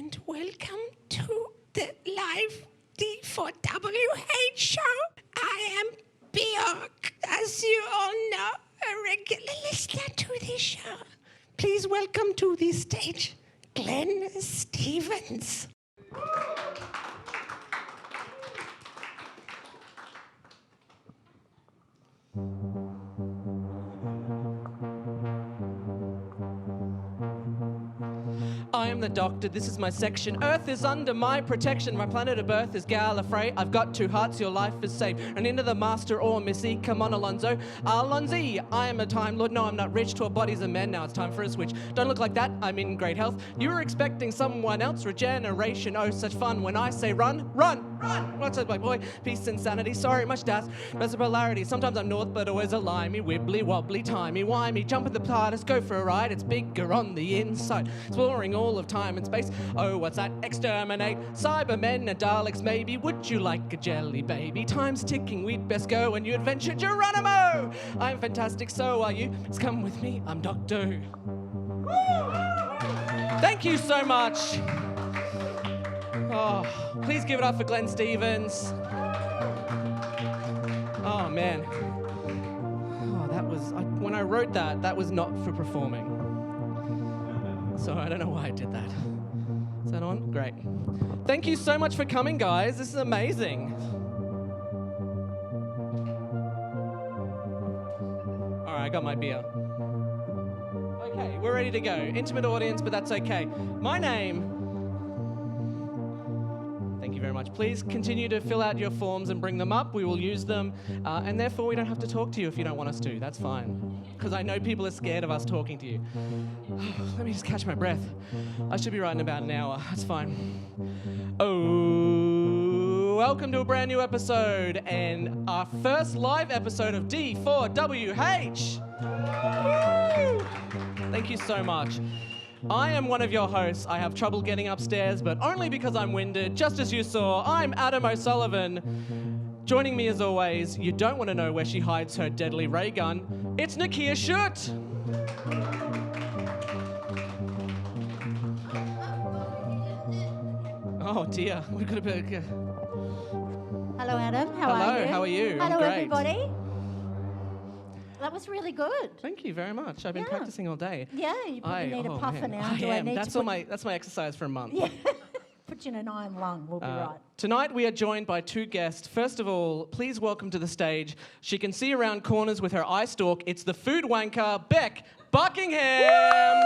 and welcome to the live D4WH show. I am Beck, as you all know, a regular listener to this show. Please welcome to the stage, Glenn Stevens. I am the Doctor, this is my section. Earth is under my protection. My planet of birth is Gallifrey. I've got 2 hearts, your life is saved. And into the Master or Missy, come on Alonzo. Alonzi, I am a Time Lord. No, I'm not rich, 12 bodies of men. Now it's time for a switch. Don't look like that, I'm in great health. You were expecting someone else, regeneration. Oh, such fun. When I say run, run, run. What's up, my boy? Peace and sanity. Sorry, much das. Best of polarity. Sometimes I'm north, but always a limey. Wibbly wobbly, timey wimey. Jump in the TARDIS, go for a ride. It's bigger on the inside. Exploring all of time and space. Oh, what's that? Exterminate Cybermen and Daleks, maybe. Would you like a jelly baby? Time's ticking, we'd best go. And you adventure Geronimo! I'm fantastic, so are you. Just come with me, I'm Doctor Who. Thank you so much. Oh, please give it up for Glenn Stevens. Oh, man. Oh, that was... when I wrote that, that was not for performing. So I don't know why I did that. Is that on? Great. Thank you so much for coming, guys. This is amazing. All right, I got my beer. Okay, we're ready to go. Intimate audience, but that's okay. My name... Thank you very much. Please continue to fill out your forms and bring them up. We will use them, and therefore we don't have to talk to you if you don't want us to. That's fine. Because I know people are scared of us talking to you. Let me just catch my breath. I should be right in about an hour. That's fine. Oh, welcome to a brand new episode and our first live episode of D4WH. Woo! Thank you so much. I am one of your hosts. I have trouble getting upstairs, but only because I'm winded. Just as you saw, I'm Adam O'Sullivan. Joining me as always, you don't want to know where she hides her deadly ray gun. It's Nicchia Schutt. Oh dear, we've got a bit. Hello, Adam. How are you? How are you? Hello, I'm great. everybody. That was really good. Thank you very much. I've been practicing all day. Yeah, you probably need a puffer now. I am. That's my exercise for a month. Yeah. Put you in an iron lung. We'll be right. Tonight we are joined by 2 guests. First of all, please welcome to the stage. She can see around corners with her eye stalk. It's the food wanker, Beck Buckingham.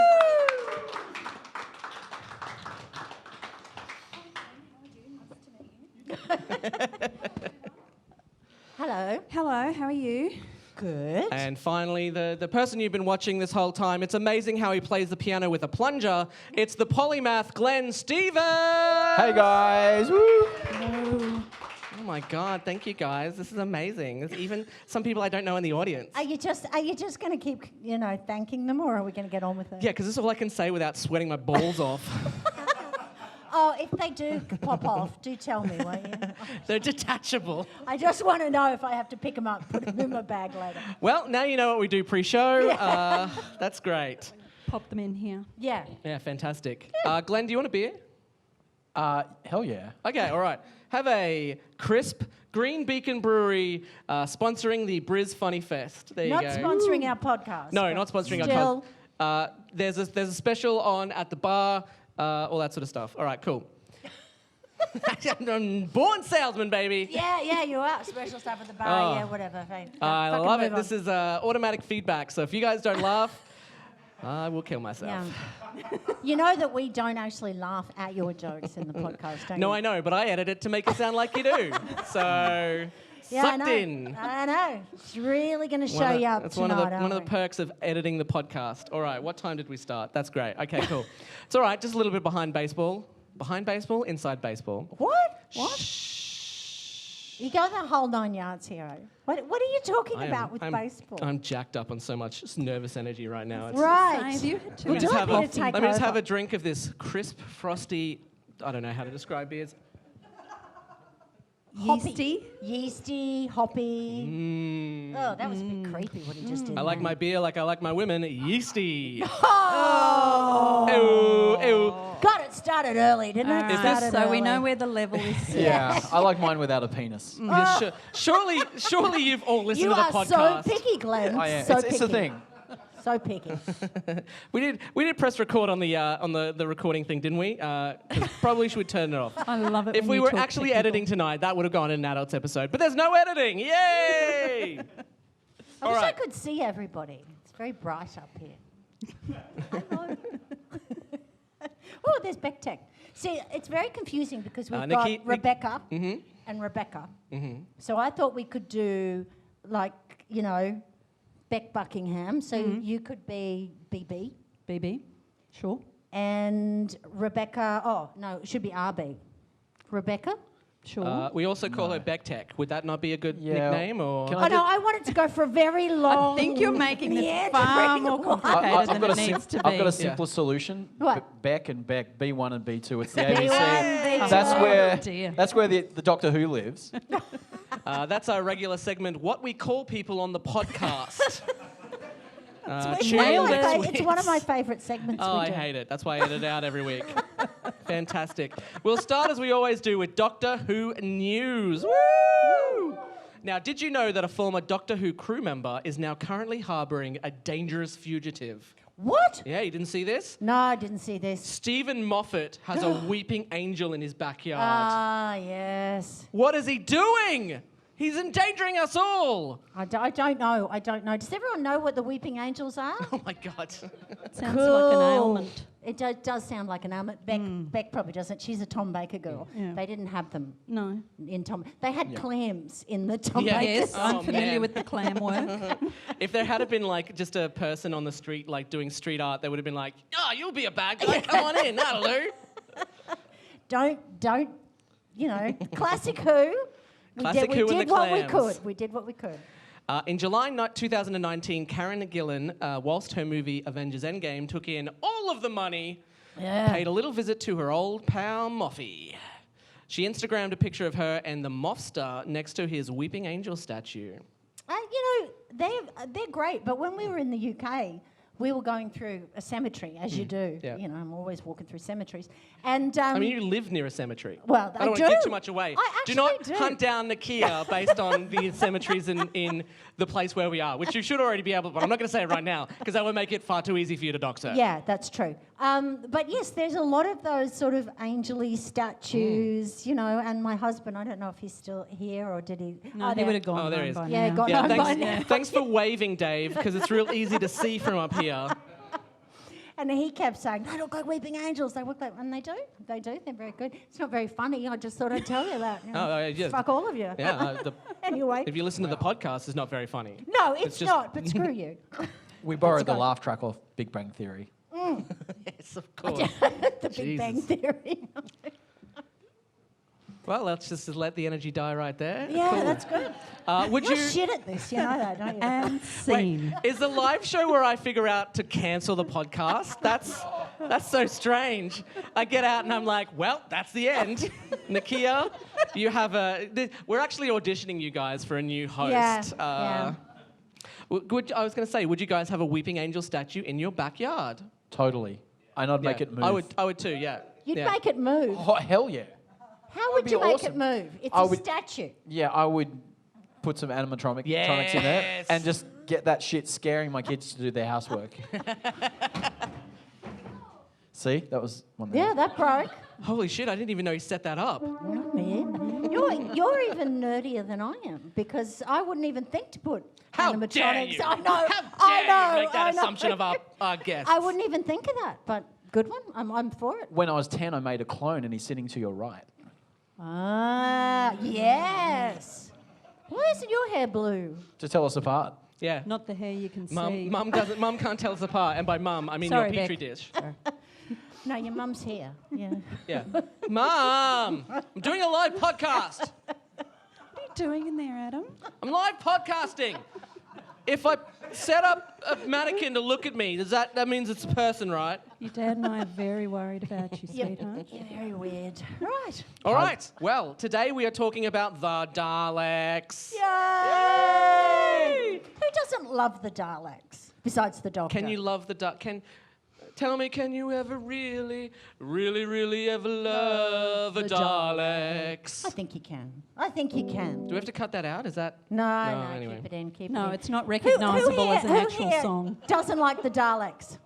Hello. Hello, how are you? Good. And finally, the person you've been watching this whole time. It's amazing how he plays the piano with a plunger. It's the polymath Glenn Stevens. Hey guys. Woo. Hello. Oh my God! Thank you guys. This is amazing. There's even some people I don't know in the audience. Are you just going to keep, thanking them, or are we going to get on with it? Yeah, because this is all I can say without sweating my balls off. Oh, if they do pop off, do tell me, won't you? They're detachable. I just want to know if I have to pick them up, put them in my bag later. Well, now you know what we do pre-show. Yeah. That's great. Pop them in here. Yeah. Yeah, fantastic. Glenn, do you want a beer? Hell yeah. Okay, all right. Have a crisp Green Beacon Brewery sponsoring the Bris Funny Fest. There you Not go. sponsoring our podcast. No, not sponsoring still. our podcast. There's a special on at the bar, all that sort of stuff. All right, cool. I'm born salesman, baby. Yeah, you are. Special stuff at the bar, yeah, whatever. Fine. I Fucking love it. move on. This is automatic feedback, so if you guys don't laugh, I will kill myself. Yeah. You know that we don't actually laugh at your jokes in the podcast, don't you? No, I know, but I edit it to make it sound like you do. So, Yeah, sucked I know. in. I know. It's really going to show you up That's tonight, one of the perks of editing the podcast. All right, what time did we start? That's great. Okay, cool. It's all right, just a little bit behind baseball. Behind baseball, inside baseball. What? Shh. You go the whole 9 yards, hero. What are you talking about with baseball? I'm jacked up on so much nervous energy right now. It's, right. Same. Let me just take have over. a drink of this crisp, frosty, I don't know how to describe beers. Yeasty, hoppy. Oh, that was a bit creepy what he just did. I like my beer like I like my women, yeasty. Oh! Ew, ew. God, it started early, didn't it? Is this- So we know where the level is. Yeah, I like mine without a penis. Yeah, surely you've all listened You to the are podcast. so picky, Glenn. I am. So It's a picky. thing. So picky. We did press record on the recording thing, didn't we? 'Cause probably should turn it off. I love it. If when we you were talk actually technical. editing tonight, that would have gone in an adults episode. But there's no editing. Yay! I All wish I right. could see everybody. It's very bright up here. Hello. Oh, there's Beck Tech. See, it's very confusing because we've got Rebecca and Rebecca. So I thought we could do, like, Beck Buckingham. So you could be BB. BB, sure. And Rebecca, oh, no, it should be RB. Rebecca? Sure. We also call her Beck Tech. Would that not be a good Yeah. nickname? Or Can Oh, no, I wanted to go for a very long... I think you're making this meandering far more one. complicated than it needs to be. I've got a simpler solution. What? Beck and Beck, B1 and B2. It's the B1, ABC. B2. That's where the Doctor Who lives. that's our regular segment, What We Call People on the Podcast. It's tune one, in of my next it's one of my week. favourite segments Oh, we I do. hate it. That's why I edit it out every week. Fantastic. We'll start as we always do with Doctor Who news. Woo! Now, did you know that a former Doctor Who crew member is now currently harbouring a dangerous fugitive? What? Yeah, you didn't see this? No, I didn't see this. Stephen Moffat has a weeping angel in his backyard. Ah, yes. What is he doing? He's endangering us all. I don't know. I don't know. Does everyone know what the weeping angels are? Oh my God. It sounds like an ailment. It does sound like an ailment. Beck probably doesn't. She's a Tom Baker girl. Yeah. They didn't have them No. in Tom. They had clams in the Tom Yeah. Baker. Yes, I'm Oh, familiar man. with the clam work. If there had been like just a person on the street like doing street art, they would have been like, "Oh, you'll be a bad guy. Come on in, that'll do." Don't. Classic Who. Classic we Who and did the what we clams. could. We did what we could. In July 2019, Karen Gillan, whilst her movie Avengers Endgame took in all of the money, paid a little visit to her old pal Moffy. She Instagrammed a picture of her and the Moff star next to his weeping angel statue. They're great. But when we were in the UK, we were going through a cemetery, as you do. Yeah. I'm always walking through cemeteries. And I mean, you live near a cemetery. Well, I don't want I to give do. too much away. I Do not actually do. hunt down Nicchia based on the cemeteries in the place where we are, which you should already be able to, but I'm not going to say it right now because that would make it far too easy for you to dox her. yeah, that's true. But yes, there's a lot of those sort of angel-y statues, and my husband, I don't know if he's still here or did he? No, he there. would have gone Oh, there home he is. by Yeah, now. got Yeah, home by thanks, now. thanks for waving, Dave, because it's real easy to see from up here. And he kept saying, they look like weeping angels. They look like, and they do. They do. They're very good. It's not very funny. I just thought I'd tell you that. Yeah. Fuck all of you. Yeah, Anyway. if you listen to the podcast, it's not very funny. No, it's just- not, but screw you. We borrowed the go. laugh track off Big Bang Theory. Yes, of course. The Big Bang Theory. Well, let's just let the energy die right there. Yeah, Cool. that's good. Would You're you... shit at this, you know that, don't you? And scene. Wait, is the live show where I figure out to cancel the podcast? That's so strange. I get out and I'm like, well, that's the end. Nicchia, you have we're actually auditioning you guys for a new host. Yeah. I was going to say, would you guys have a weeping angel statue in your backyard? Totally. And I'd make Yeah, it move. I would too, yeah. You'd Yeah. make it move. Oh, hell yeah. How would be you make awesome. it move? It's I a would- statue. Yeah, I would put some animatronics in there Yes. and just get that shit scaring my kids to do their housework. See? That was one there. Yeah, that broke. Holy shit, I didn't even know you set that up. Not me. You're even nerdier than I am because I wouldn't even think to put How animatronics. dare you? I know. How I dare know. you make that I know. assumption of our guests? I wouldn't even think of that, but good one. I'm for it. When I was 10, I made a clone and he's sitting to your right. Ah, yes. Why isn't your hair blue? To tell us apart. Yeah. Not the hair you can see. Mum can't tell us apart, and by mum I mean Sorry, your petri Beck. dish. No, your mum's hair. Yeah. Yeah. Mum, I'm doing a live podcast. What are you doing in there, Adam? I'm live podcasting. If I set up a mannequin to look at me, that means it's a person, right? Your dad and I are very worried about you, You're sweetheart. very weird. Right. All right. Well, today we are talking about the Daleks. Yay! Who doesn't love the Daleks besides the Doctor? Can you love the Tell me, can you ever really, really, really ever love a the Daleks? I think you can. I think you can. Do we have to cut that out? Is that... No, anyway. keep it in, keep it No, in. it's not recognisable as an who actual here song. doesn't like the Daleks?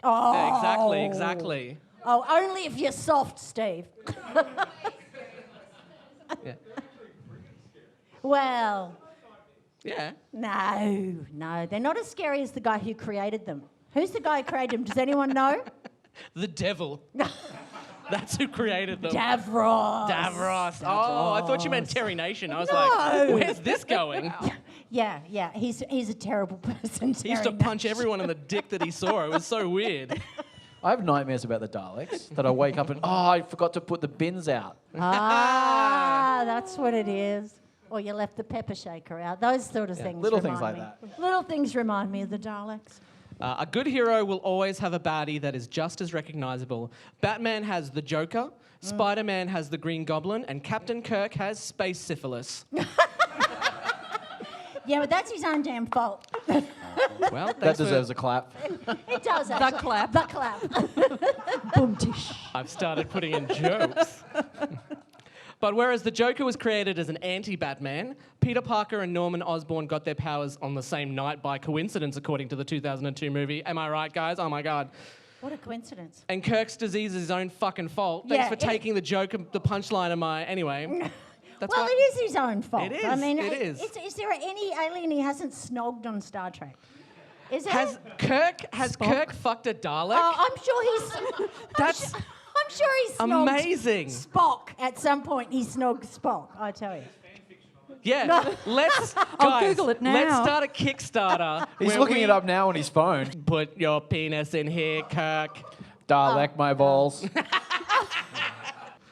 Oh. Yeah, exactly. Oh, only if you're soft, Steve. Yeah. Well, Yeah. no, they're not as scary as the guy who created them. Who's the guy who created them? Does anyone know? The devil. That's who created them. Davros. Oh, I thought you meant Terry Nation. I was No. like, where's this going? Yeah, he's a terrible person. He used to punch everyone in the dick that he saw. It was so weird. I have nightmares about the Daleks that I wake up and, I forgot to put the bins out. That's what it is. Or you left the pepper shaker out. Those sort of things. Little things remind like me. Little things remind me of the Daleks. A good hero will always have a baddie that is just as recognizable. Batman has the Joker, Spider-Man has the Green Goblin, and Captain Kirk has space syphilis. Yeah, but that's his own damn fault. Well, That deserves a clap. It does. The actually. clap. The clap. Boom tish. I've started putting in jokes. But whereas the Joker was created as an anti-Batman, Peter Parker and Norman Osborn got their powers on the same night by coincidence, according to the 2002 movie. Am I right, guys? Oh, my God. What a coincidence. And Kirk's disease is his own fucking fault. Thanks for taking the joke, the punchline of my... Anyway. That's Well, why- it is his own fault. It is, I mean, it is. Is there any alien he hasn't snogged on Star Trek? Is there? Has Kirk fucked a Dalek? Oh, I'm sure he's... That's I'm sure he's snogged amazing. Spock at some point. He snogged Spock, I tell you. Yeah, let's I'll guys, Google it now. Let's start a Kickstarter. He's where looking we it up now on his phone. Put your penis in here, Kirk. Dalek, my balls.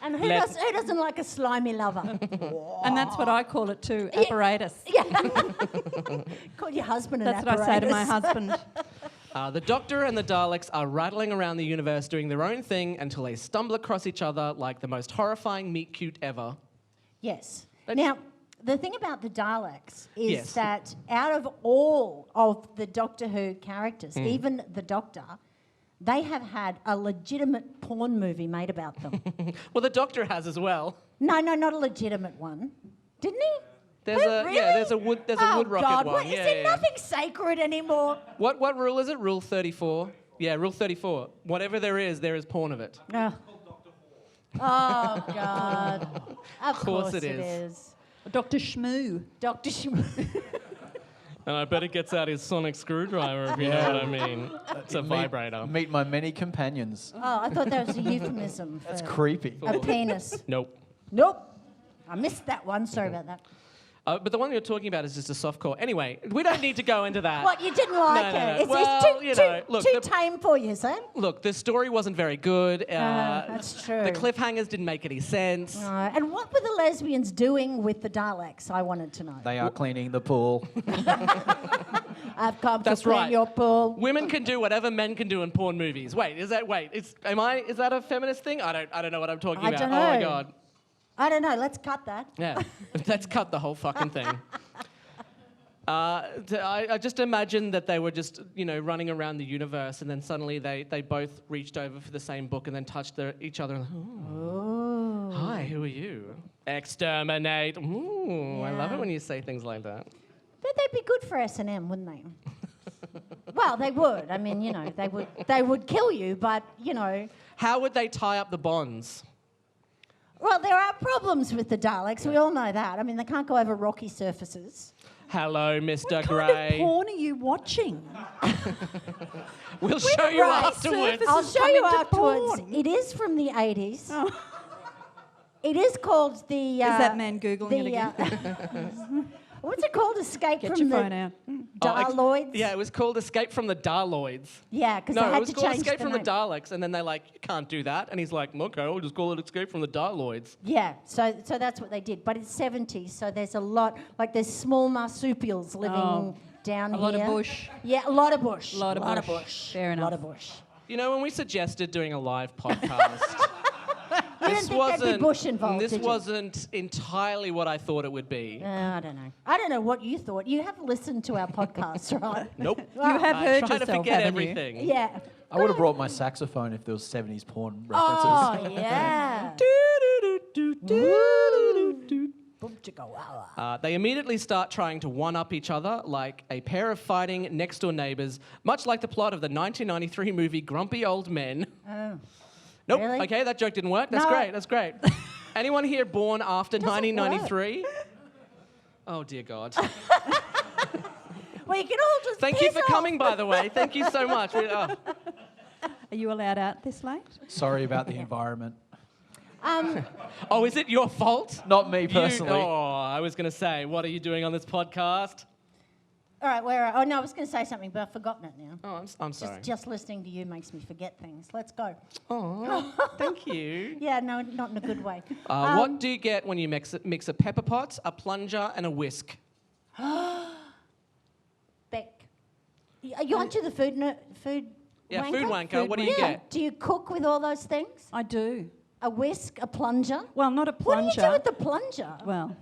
And who doesn't like a slimy lover? And that's what I call it too, apparatus. Yeah. Call your husband an That's what I say to my husband. The Doctor and the Daleks are rattling around the universe doing their own thing until they stumble across each other like the most horrifying meet cute ever. Yes. That's- Now, the thing about the Daleks is Yes. that out of all of the Doctor Who characters, even the Doctor, they have had a legitimate porn movie made about them. Well, the Doctor has as well. No, not a legitimate one. Didn't he? There's Who, a really? yeah, there's a wood rocket God, one. what, Yeah, is there yeah. nothing sacred anymore? What rule is it? Rule 34. Yeah, rule 34. Whatever there is porn of it. Oh, God. Of course it it is. is. Dr. Schmoo. Dr. Schmoo. And I bet it gets out his sonic screwdriver, if you know what I mean. It's a vibrator. Meet my many companions. Oh, I thought that was a euphemism for That's creepy. a penis. Nope. Nope. I missed that one. Sorry about that. But the one you're talking about is just a softcore. Anyway, we don't need to go into that. What, you didn't like No. it? It's, Well, it's too, you know, look, too the- tame for you, sir. Look, the story wasn't very good. That's true. The cliffhangers didn't make any sense. And what were the lesbians doing with the Daleks? I wanted to know. They are cleaning the pool. I've come That's to clean right. your pool. Women can do whatever men can do in porn movies. Is that a feminist thing? I don't know what I'm talking I about. don't Oh my know. God. I don't know. Let's cut that. Yeah. Let's cut the whole fucking thing. I just imagine that they were just, running around the universe, and then suddenly they both reached over for the same book and then touched each other. And, Oh. Hi, who are you? Exterminate. Ooh, I love Yeah. it when you say things like that. But they'd be good for S&M, wouldn't they? Well, they would. I mean, they would kill you, but, How would they tie up the bonds? Well, there are problems with the Daleks. We all know that. I mean, they can't go over rocky surfaces. Hello, Mr. What Grey. kind of porn are you watching? We'll show you Right. afterwards. I'll Surfaces show come you into afterwards. porn. It is from the 80s. Oh. It is called the... Is that man Googling it again? What's it called? Escape Get from your the phone out. Darloids? Yeah, it was called Escape from the Darloids. Yeah, because they No, it had was to called change Escape the from name. the Daleks, and then they're like, you can't do that. And he's like, okay, we'll just call it Escape from the Darloids. Yeah, so that's what they did. But it's 70s, so there's a lot... Like, there's small marsupials living down A here. lot of bush. Yeah, a lot of bush. Lot of bush. Fair A lot enough. of bush. You know, when we suggested doing a live podcast, You didn't think there'd be bush involved, This did you? wasn't entirely what I thought it would be. I don't know. I don't know what you thought. You have listened to our podcast, right? Nope. You have I heard try to yourself, forget haven't you? everything. Yeah. I would have brought my saxophone if there was 70s porn references. Oh, yeah. They immediately start trying to one-up each other like a pair of fighting next-door neighbours, much like the plot of the 1993 movie Grumpy Old Men. Oh. Nope. Really? Okay, that joke didn't work. That's No. great. That's great. Anyone here born after Doesn't 1993? Oh, dear God. Well, you can all just Thank you piss for off. coming, by the way. Thank you so much. Are you allowed out this late? Sorry about the environment. Oh, is it your fault? Not me personally. I was going to say, what are you doing on this podcast? All right, where? Oh no, I was going to say something, but I've forgotten it now. Oh, I'm sorry. Just listening to you makes me forget things. Let's go. Oh, thank you. Yeah, no, not in a good way. What do you get when you mix a pepper pot, a plunger, and a whisk? Beck, you aren't you the food Yeah, wanker? food wanker. What do you Yeah. get? Do you cook with all those things? I do. A whisk, a plunger. Well, not a What do plunger. you do with the plunger? Well,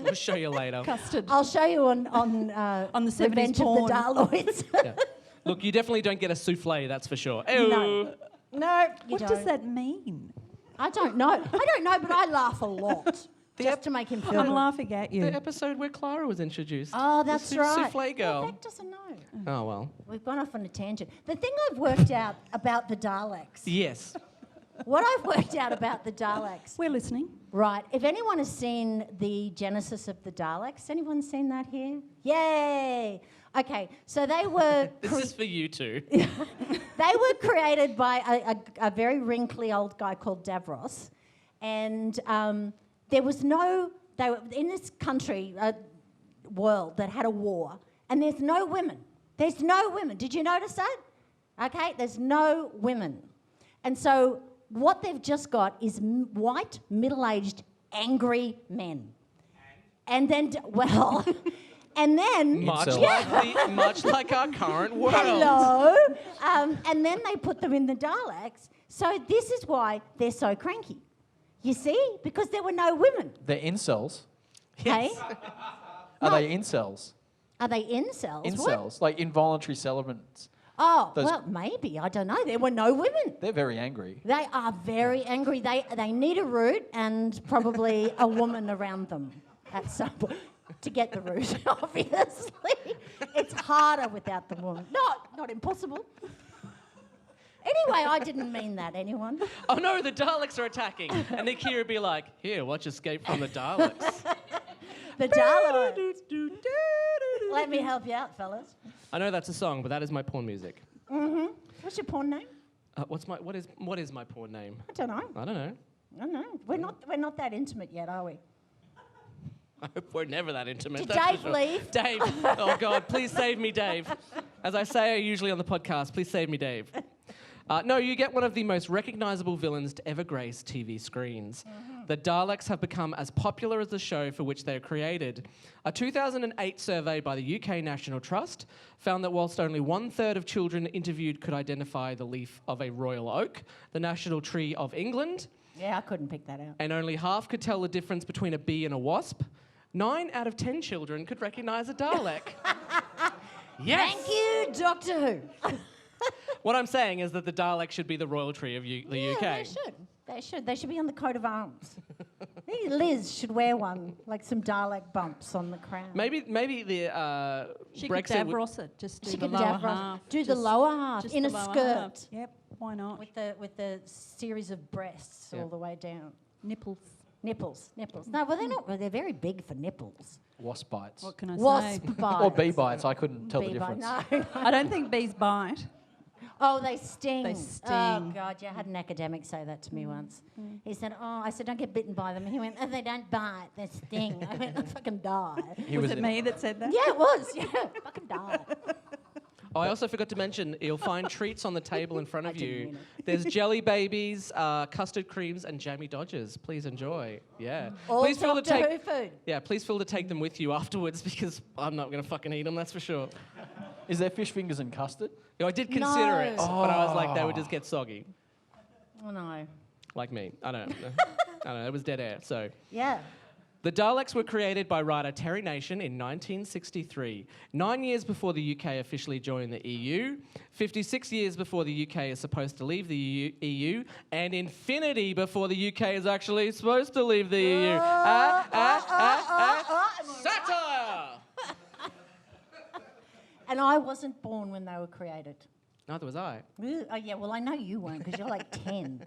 We'll show you later. custard. I'll show you on On the 70s Revenge porn. of the Daleks. Yeah. Look, you definitely don't get a souffle, that's for sure. Ew. No. No, you What don't. does that mean? I don't know. But I laugh a lot just to make him feel I'm good. laughing at you. The episode where Clara was introduced. Oh, that's the right. Souffle girl. Well, Beck doesn't know. Oh, well. We've gone off on a tangent. The thing I've worked out about the Daleks, Yes. what I've worked out about the Daleks, We're listening. right, if anyone has seen the genesis of the Daleks, anyone seen that here? Yay! Okay, so they were... This is for you two. They were created by a very wrinkly old guy called Davros, and there was no... They were in this country, world that had a war, and there's no women. There's no women. Did you notice that? Okay, there's no women. And so what they've just got is white, middle-aged, angry men. And then, well... And then... Much like our current world. Hello. And then they put them in the Daleks. So this is why they're so cranky. You see? Because there were no women. They're incels. Hey? Are No. they incels? Are they incels? What? Incels, like involuntary celibates. Oh, Those- well, maybe. I don't know. There were no women. They're very angry. They are very angry. They need a root and probably a woman around them at some point to get the root, obviously. It's harder without the woman. Not impossible. Anyway, I didn't mean that, anyone. Oh no, the Daleks are attacking. And Nicchia would be like, here, watch Escape from the Daleks. The Daleks. Let me help you out, fellas. I know that's a song, but that is my porn music. What's your porn name? What is my porn name? I don't know. I don't know. I don't know. We're not that intimate yet, are we? I hope we're never that intimate. Did that's for Dave sure. leave? Dave. Oh God, please save me, Dave. As I say usually on the podcast, please save me, Dave. No, you get one of the most recognisable villains to ever grace TV screens. The Daleks have become as popular as the show for which they are created. A 2008 survey by the UK National Trust found that whilst only 1/3 of children interviewed could identify the leaf of a royal oak, the national tree of England, Yeah, I couldn't pick that out. and only half could tell the difference between a bee and a wasp, 9 out of 10 children could recognise a Dalek. Yes! Thank you, Doctor Who. What I'm saying is that the Dalek should be the royal tree of the UK. Yeah, they should. They should. They should be on the coat of arms. Maybe Liz should wear one, like some Dalek bumps on the crown. Maybe the She could Brexit. Davros it. Just do She the could lower Davros- half. do the Just- lower half just in the a lower skirt. half. Yep. Why not? With the series of breasts Yeah. all the way down. Nipples. Nipples. No, well, they're not. Well, they're very big for nipples. Wasp bites. What can I say? Wasp bites. Or bee bites. I couldn't tell the Bee bite. difference. No. I don't think bees bite. Oh, they sting. They Oh, sting. God, yeah, I had an academic say that to me once. He said, I said, don't get bitten by them. He went, oh, they don't bite, they sting. I went, I fucking die. Was it me that said that? Yeah, it was. Yeah, fucking die. Oh, I also forgot to mention, you'll find treats on the table in front I of didn't you. mean There's jelly babies, custard creams, and jammy dodgers. Please enjoy. Yeah. All please feel to Doctor take. Who food. Yeah, please feel to take them with you afterwards because I'm not going to fucking eat them. That's for sure. Is there fish fingers and custard? I did consider it, No. but I was like, they would just get soggy. Oh, no. like me. I don't know. I don't know. It was dead air. So Yeah. the Daleks were created by writer Terry Nation in 1963, 9 years before the UK officially joined the EU, 56 years before the UK is supposed to leave the EU, and infinity before the UK is actually supposed to leave the EU. Satire! And I wasn't born when they were created. Neither was I. Oh, yeah, well, I know you weren't because you're like 10.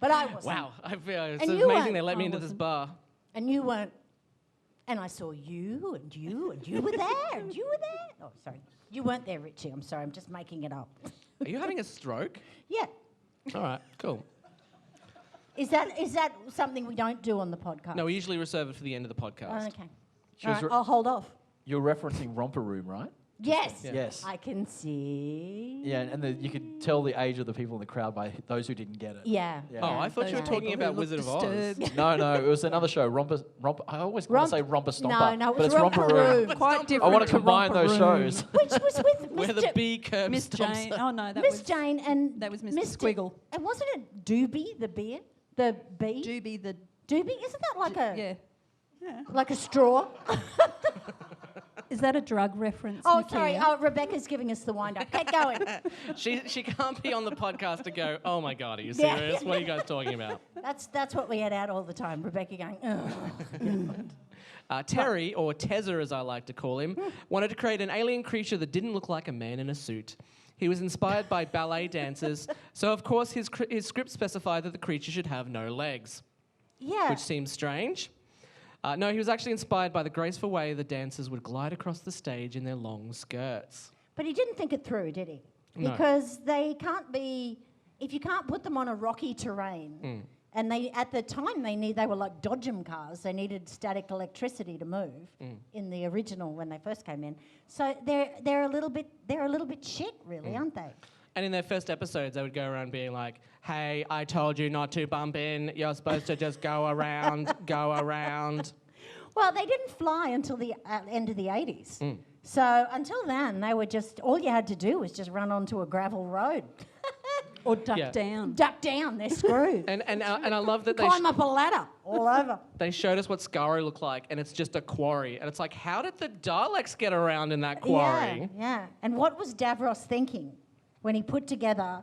But I wasn't. Wow, I feel it's And you amazing weren't. they let me I into this wasn't. bar. And you weren't. And I saw you and you and you were there and you were there. Oh, sorry. You weren't there, Richie. I'm sorry. I'm just making it up. Are you having a stroke? Yeah. All right, cool. Is that something we don't do on the podcast? No, we usually reserve it for the end of the podcast. Oh, okay. She All was right, I'll hold off. You're referencing Romper Room, right? Yes. Yeah. Yes. I can see. Yeah, and you could tell the age of the people in the crowd by those who didn't get it. Yeah. Yeah. Oh, I thought you were Those talking people about who look Wizard of Oz. disturbed. No, it was another show. Romper. I always want to say Romper Stomper, No, but it's it's Romper Room. Quite I different. want to to combine Romper those Room. shows. Which was with Where the bee curb Miss stomps Jane. her. Oh no, that Miss was Jane and that was Mr. Mr. Squiggle. And wasn't it Doobie the beer? The bee? Doobie the Doobie? Isn't that like yeah. like a straw? Is that a drug reference? Oh, Nicchia? sorry. Oh, Rebecca's giving us the wind up. Keep going. She can't be on the podcast to go, oh my God, are you Yeah. serious? What are you guys talking about? That's what we had out all the time. Rebecca going, Terry, or Tezza as I like to call him, wanted to create an alien creature that didn't look like a man in a suit. He was inspired by ballet dancers, so of course his script specified that the creature should have no legs, yeah. which seems strange. No, he was actually inspired by the graceful way the dancers would glide across the stage in their long skirts. But he didn't think it through, did he? No. Because they can't be, if you can't put them on a rocky terrain, and they at the time they were like dodgem cars. They needed static electricity to move in the original when they first came in. So they're a little bit shit, really, aren't they? And in their first episodes, they would go around being like, hey, I told you not to bump in. You're supposed to just go around, go around. Well, they didn't fly until the end of the 80s. So until then, they were just, all you had to do was just run onto a gravel road. Or duck Yeah. down. Duck down, they're screwed. And I love that Climb up a ladder all over. they showed us what Skaro looked like, and it's just a quarry. And it's like, how did the Daleks get around in that quarry? Yeah. And what was Davros thinking when he put together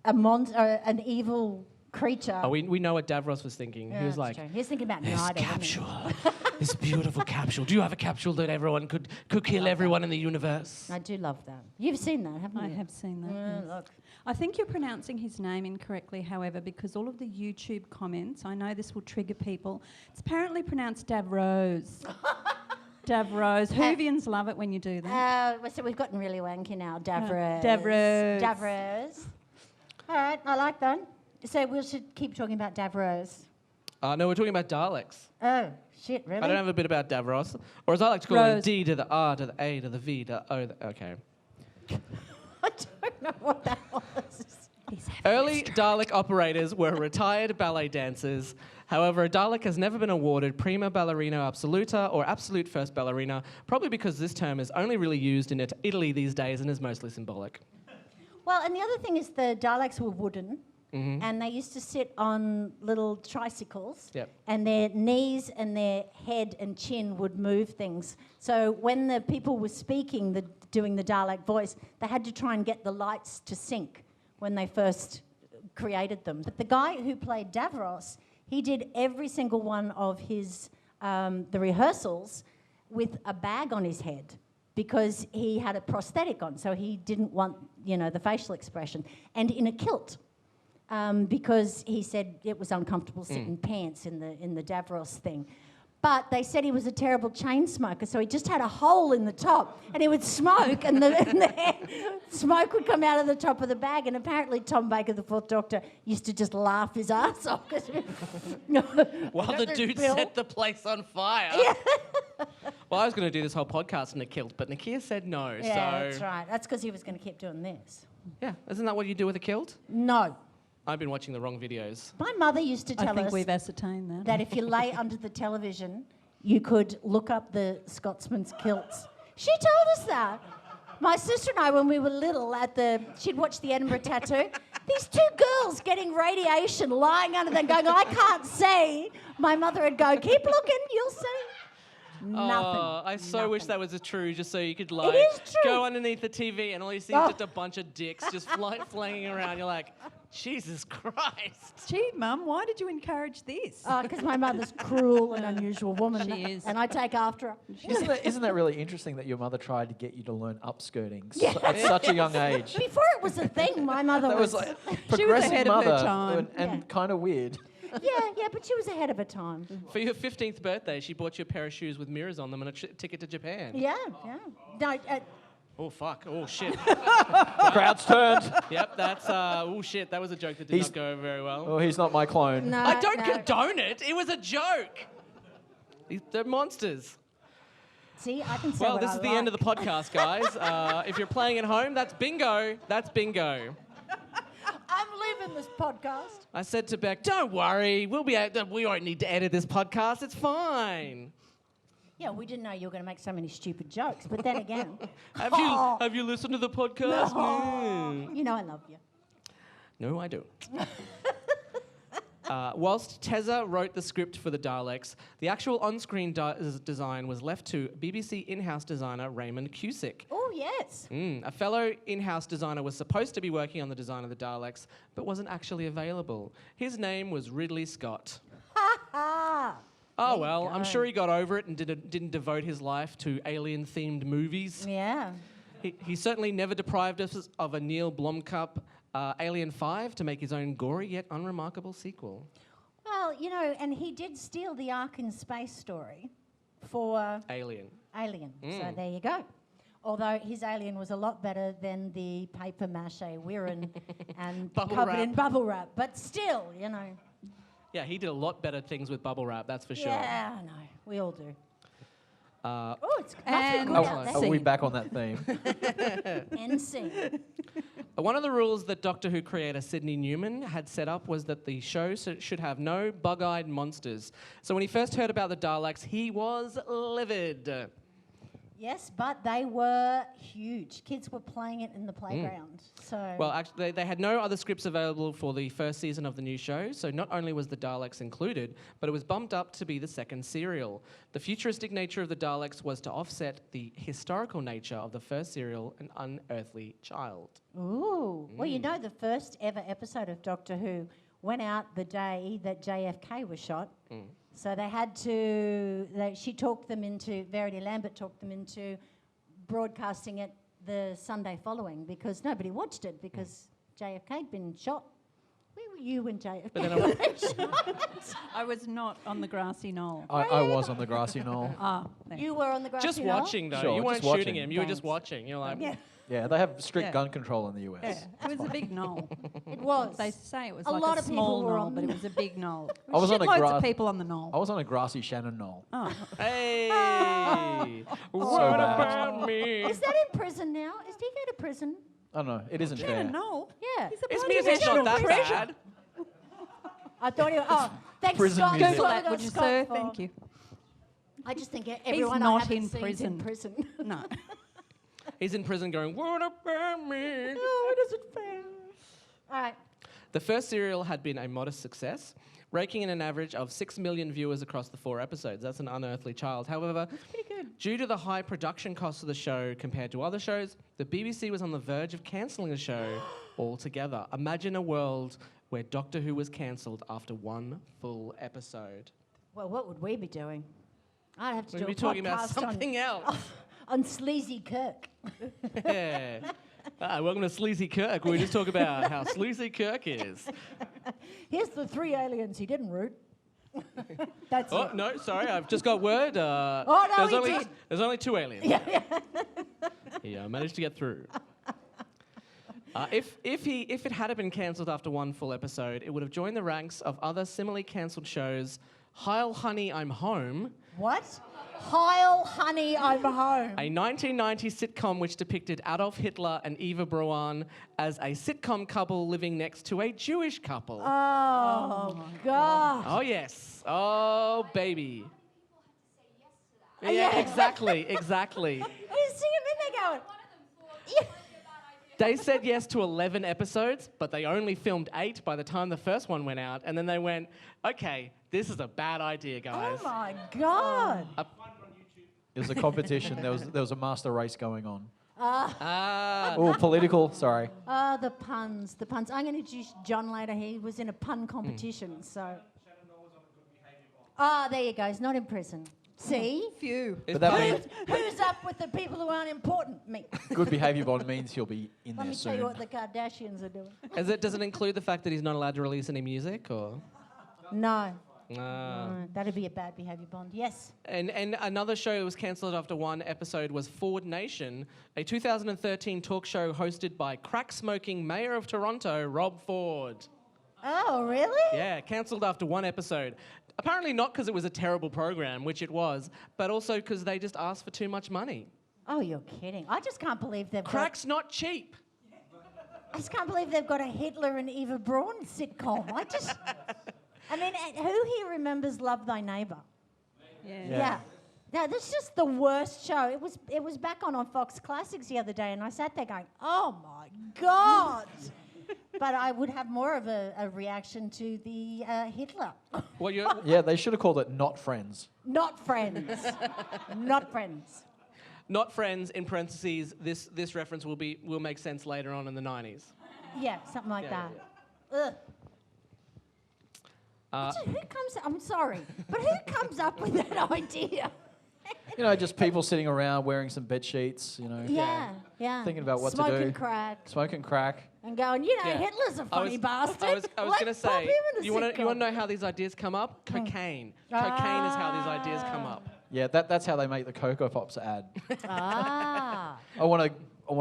an evil creature? Oh, we know what Davros was thinking. Yeah, he was that's like, true. He's thinking about this Nida, wasn't he? capsule, this beautiful capsule. Do you have a capsule that everyone could kill everyone in the universe? I do love that. You've seen that, haven't I you? have seen that. Yeah, yes. look. I think you're pronouncing his name incorrectly, however, because all of the YouTube comments, I know this will trigger people, it's apparently pronounced Davros. Davros. Whovians love it when you do that. So we've gotten really wanky now. Davros. Davros. Davros. All right, I like that. So we should keep talking about Davros. No, we're talking about Daleks. Oh, shit, really? I don't have a bit about Davros. Or as I like to call it, Rose. D to the R to the A to the V to the O. Okay. I don't know what that was. Early Dalek operators were retired ballet dancers. However, a Dalek has never been awarded Prima Ballerina Absoluta or Absolute First Ballerina, probably because this term is only really used in Italy these days and is mostly symbolic. Well, and the other thing is the Daleks were wooden, and they used to sit on little tricycles, Yep. and their knees and their head and chin would move things. So when the people were speaking, doing the Dalek voice, they had to try and get the lights to sync when they first created them. But the guy who played Davros, he did every single one of his the rehearsals with a bag on his head because he had a prosthetic on, so he didn't want, the facial expression, and in a kilt because he said it was uncomfortable sitting pants in the Davros thing. But they said he was a terrible chain smoker, so he just had a hole in the top, and he would smoke, and the smoke would come out of the top of the bag. And apparently, Tom Baker, the Fourth Doctor, used to just laugh his ass off While the dude set the place on fire. Yeah. Well, I was going to do this whole podcast in a kilt, but Nicchia said no. Yeah, so that's right. That's because he was going to keep doing this. Yeah, isn't that what you do with a kilt? No, I've been watching the wrong videos. my mother used to I tell think us we've ascertained that. that if you lay under the television, you could look up the Scotsman's kilts. She told us that. My sister and I, when we were little, she'd watch the Edinburgh Tattoo. These two girls getting radiation, lying under them, going, I can't see. My mother would go, keep looking, you'll see. Nothing. Oh, I so wish that was true, just so you could like is true. go underneath the TV and all you see is just a bunch of dicks just flinging around. You're like, Jesus Christ. Gee, Mum, why did you encourage this? Because my mother's cruel and unusual woman. She is. And I take after her. Isn't that really interesting that your mother tried to get you to learn upskirting at such a young age? Before it was a thing, my mother That was like She was progressive ahead of her mother time. and kind of weird. Yeah, but she was ahead of her time. For your 15th birthday, she bought you a pair of shoes with mirrors on them and a ticket to Japan. Yeah. No, Oh, fuck. Oh, shit. The crowd's turned. Yep, that's, oh, shit. That was a joke that did not go over very well. Oh, he's not my clone. no. I don't no. condone it. It was a joke. They're monsters. See, I can say Well, what this I is the like. end of the podcast, guys. If you're playing at home, that's bingo. That's bingo. I'm leaving this podcast. I said to Beck, don't worry. We won't need to edit this podcast. It's fine. Yeah, we didn't know you were going to make so many stupid jokes. But then again, Have you listened to the podcast? No. you know I love you. No, I don't. Whilst Tezza wrote the script for the Daleks, the actual on-screen design was left to BBC in-house designer Raymond Cusick. Oh, yes. A fellow in-house designer was supposed to be working on the design of the Daleks, but wasn't actually available. His name was Ridley Scott. Ah. Oh, you well, go. I'm sure he got over it and didn't devote his life to alien-themed movies. Yeah. He certainly never deprived us of a Neil Blomkamp Alien 5 to make his own gory yet unremarkable sequel. Well, you know, and he did steal the Ark in Space story for Alien. Alien. So there you go. Although his Alien was a lot better than the paper mache Wirren and Bubble covered wrap. in bubble wrap. But still, you know. Yeah, he did a lot better things with bubble wrap, that's for sure. Yeah, I know. We all do. Uh, Oh, it's must be and- good Are, out are there. we back on that theme? End scene. One of the rules that Doctor Who creator Sidney Newman had set up was that the show should have no bug-eyed monsters. So when he first heard about the Daleks, he was livid. Yes, but they were huge. Kids were playing it in the playground. So Well, actually, they had no other scripts available for the first season of the new show, so not only was the Daleks included, but it was bumped up to be the second serial. The futuristic nature of the Daleks was to offset the historical nature of the first serial, An Unearthly Child. Ooh. Well, you know, the first ever episode of Doctor Who went out the day that JFK was shot. So they had to, she talked them into, Verity Lambert talked them into broadcasting it the Sunday following because nobody watched it because JFK had been shot. Where were you when JFK But then was shot? I was not on the grassy knoll. I was on the grassy knoll. There. You were on the grassy Just knoll? watching, though. Sure, You weren't just watching. shooting him. You were just Thanks. watching. You're like, Yeah, Yeah, they have strict Yeah. gun control in the US. Yeah, it was a big knoll. it was. They say it was A like lot a of people small were knoll, on but the it was a big knoll. I was on a Shitloads grass- of people on the knoll. I was on a grassy Shannon knoll. Oh. hey, what bad. about me? Is that in prison now? Is he go to prison? I don't know. It isn't fair. Shannon Knoll? Yeah. He's a His bloody music's not national that treasure. bad. I thought he was, oh, thanks, Prison Scott. music. Google Scott, that, got would you, Scott sir? for- Thank you. I just think everyone I not haven't in seen's prison. in prison. No. He's in prison going, what about me? Oh, it isn't fair. All right. The first serial had been a modest success, raking in an average of 6 million viewers across the 4 episodes. That's An Unearthly Child. However, due to the high production costs of the show compared to other shows, the BBC was on the verge of cancelling the show altogether. Imagine a world where Doctor Who was cancelled after 1 full episode. Well, what would we be doing? I'd have to We'd do be a talking about podcast something else. on Sleazy Kirk. Yeah. Welcome to Sleazy Kirk, where we just talk about how sleazy Kirk is. Here's the 3 aliens he didn't root. That's Oh, it. no, sorry, I've just got word. Oh, no, he did. There's only 2 aliens. Yeah, I managed to get through. If it had been cancelled after 1 full episode, it would have joined the ranks of other similarly cancelled shows. Heil Honey, I'm Home, What? Heil, honey, I'm home. a 1990 sitcom which depicted Adolf Hitler and Eva Braun as a sitcom couple living next to a Jewish couple. Oh, God. Oh, yes. Oh, baby. Yeah. Yeah, exactly. You see him in there going, They said yes to 11 episodes, but they only filmed 8 by the time the first one went out. And then they went, okay, this is a bad idea, guys. Oh my God. It was a competition. There was a master race going on. Ah. Oh, political. Sorry. Oh, the puns. I'm going to introduce John later. He was in a pun competition, so. Oh, there you go. He's not in prison. See? Few. But that means Who's up with the people who aren't important? Me. good behaviour bond means he'll be in Let there me soon. tell you what the Kardashians are doing. Does it include the fact that he's not allowed to release any music, or? No. Ah. No, that'd be a bad behaviour bond. Yes. And another show that was cancelled after one episode was Ford Nation, a 2013 talk show hosted by crack-smoking Mayor of Toronto, Rob Ford. Oh, really? Yeah, cancelled after one episode. Apparently not because it was a terrible program, which it was, but also because they just asked for too much money. Oh, you're kidding. I just can't believe Crack's not cheap. I just can't believe they've got a Hitler and Eva Braun sitcom. I mean, who here remembers Love Thy Neighbour? Yeah. No, this is just the worst show. It was back on Fox Classics the other day, and I sat there going, oh my God. But I would have more of a reaction to the Hitler. Well, Yeah, they should have called it Not Friends. Not friends. Not friends. Not Friends, in parentheses, this reference will make sense later on in the 90s. Yeah, something like Yeah, that. Ugh. Who comes? I'm sorry, but who comes up with that idea? You know, just people sitting around wearing some bed sheets, you know. Yeah. Thinking about what to do. Smoking crack. Smoking crack. And going, you know, Yeah. Hitler's a funny bastard. I was going to Let's pop say, him in a you want to sitcom. know how these ideas come up? Cocaine. Cocaine is how these ideas come up. Yeah, that's how they make the Cocoa Pops ad. Ah. I want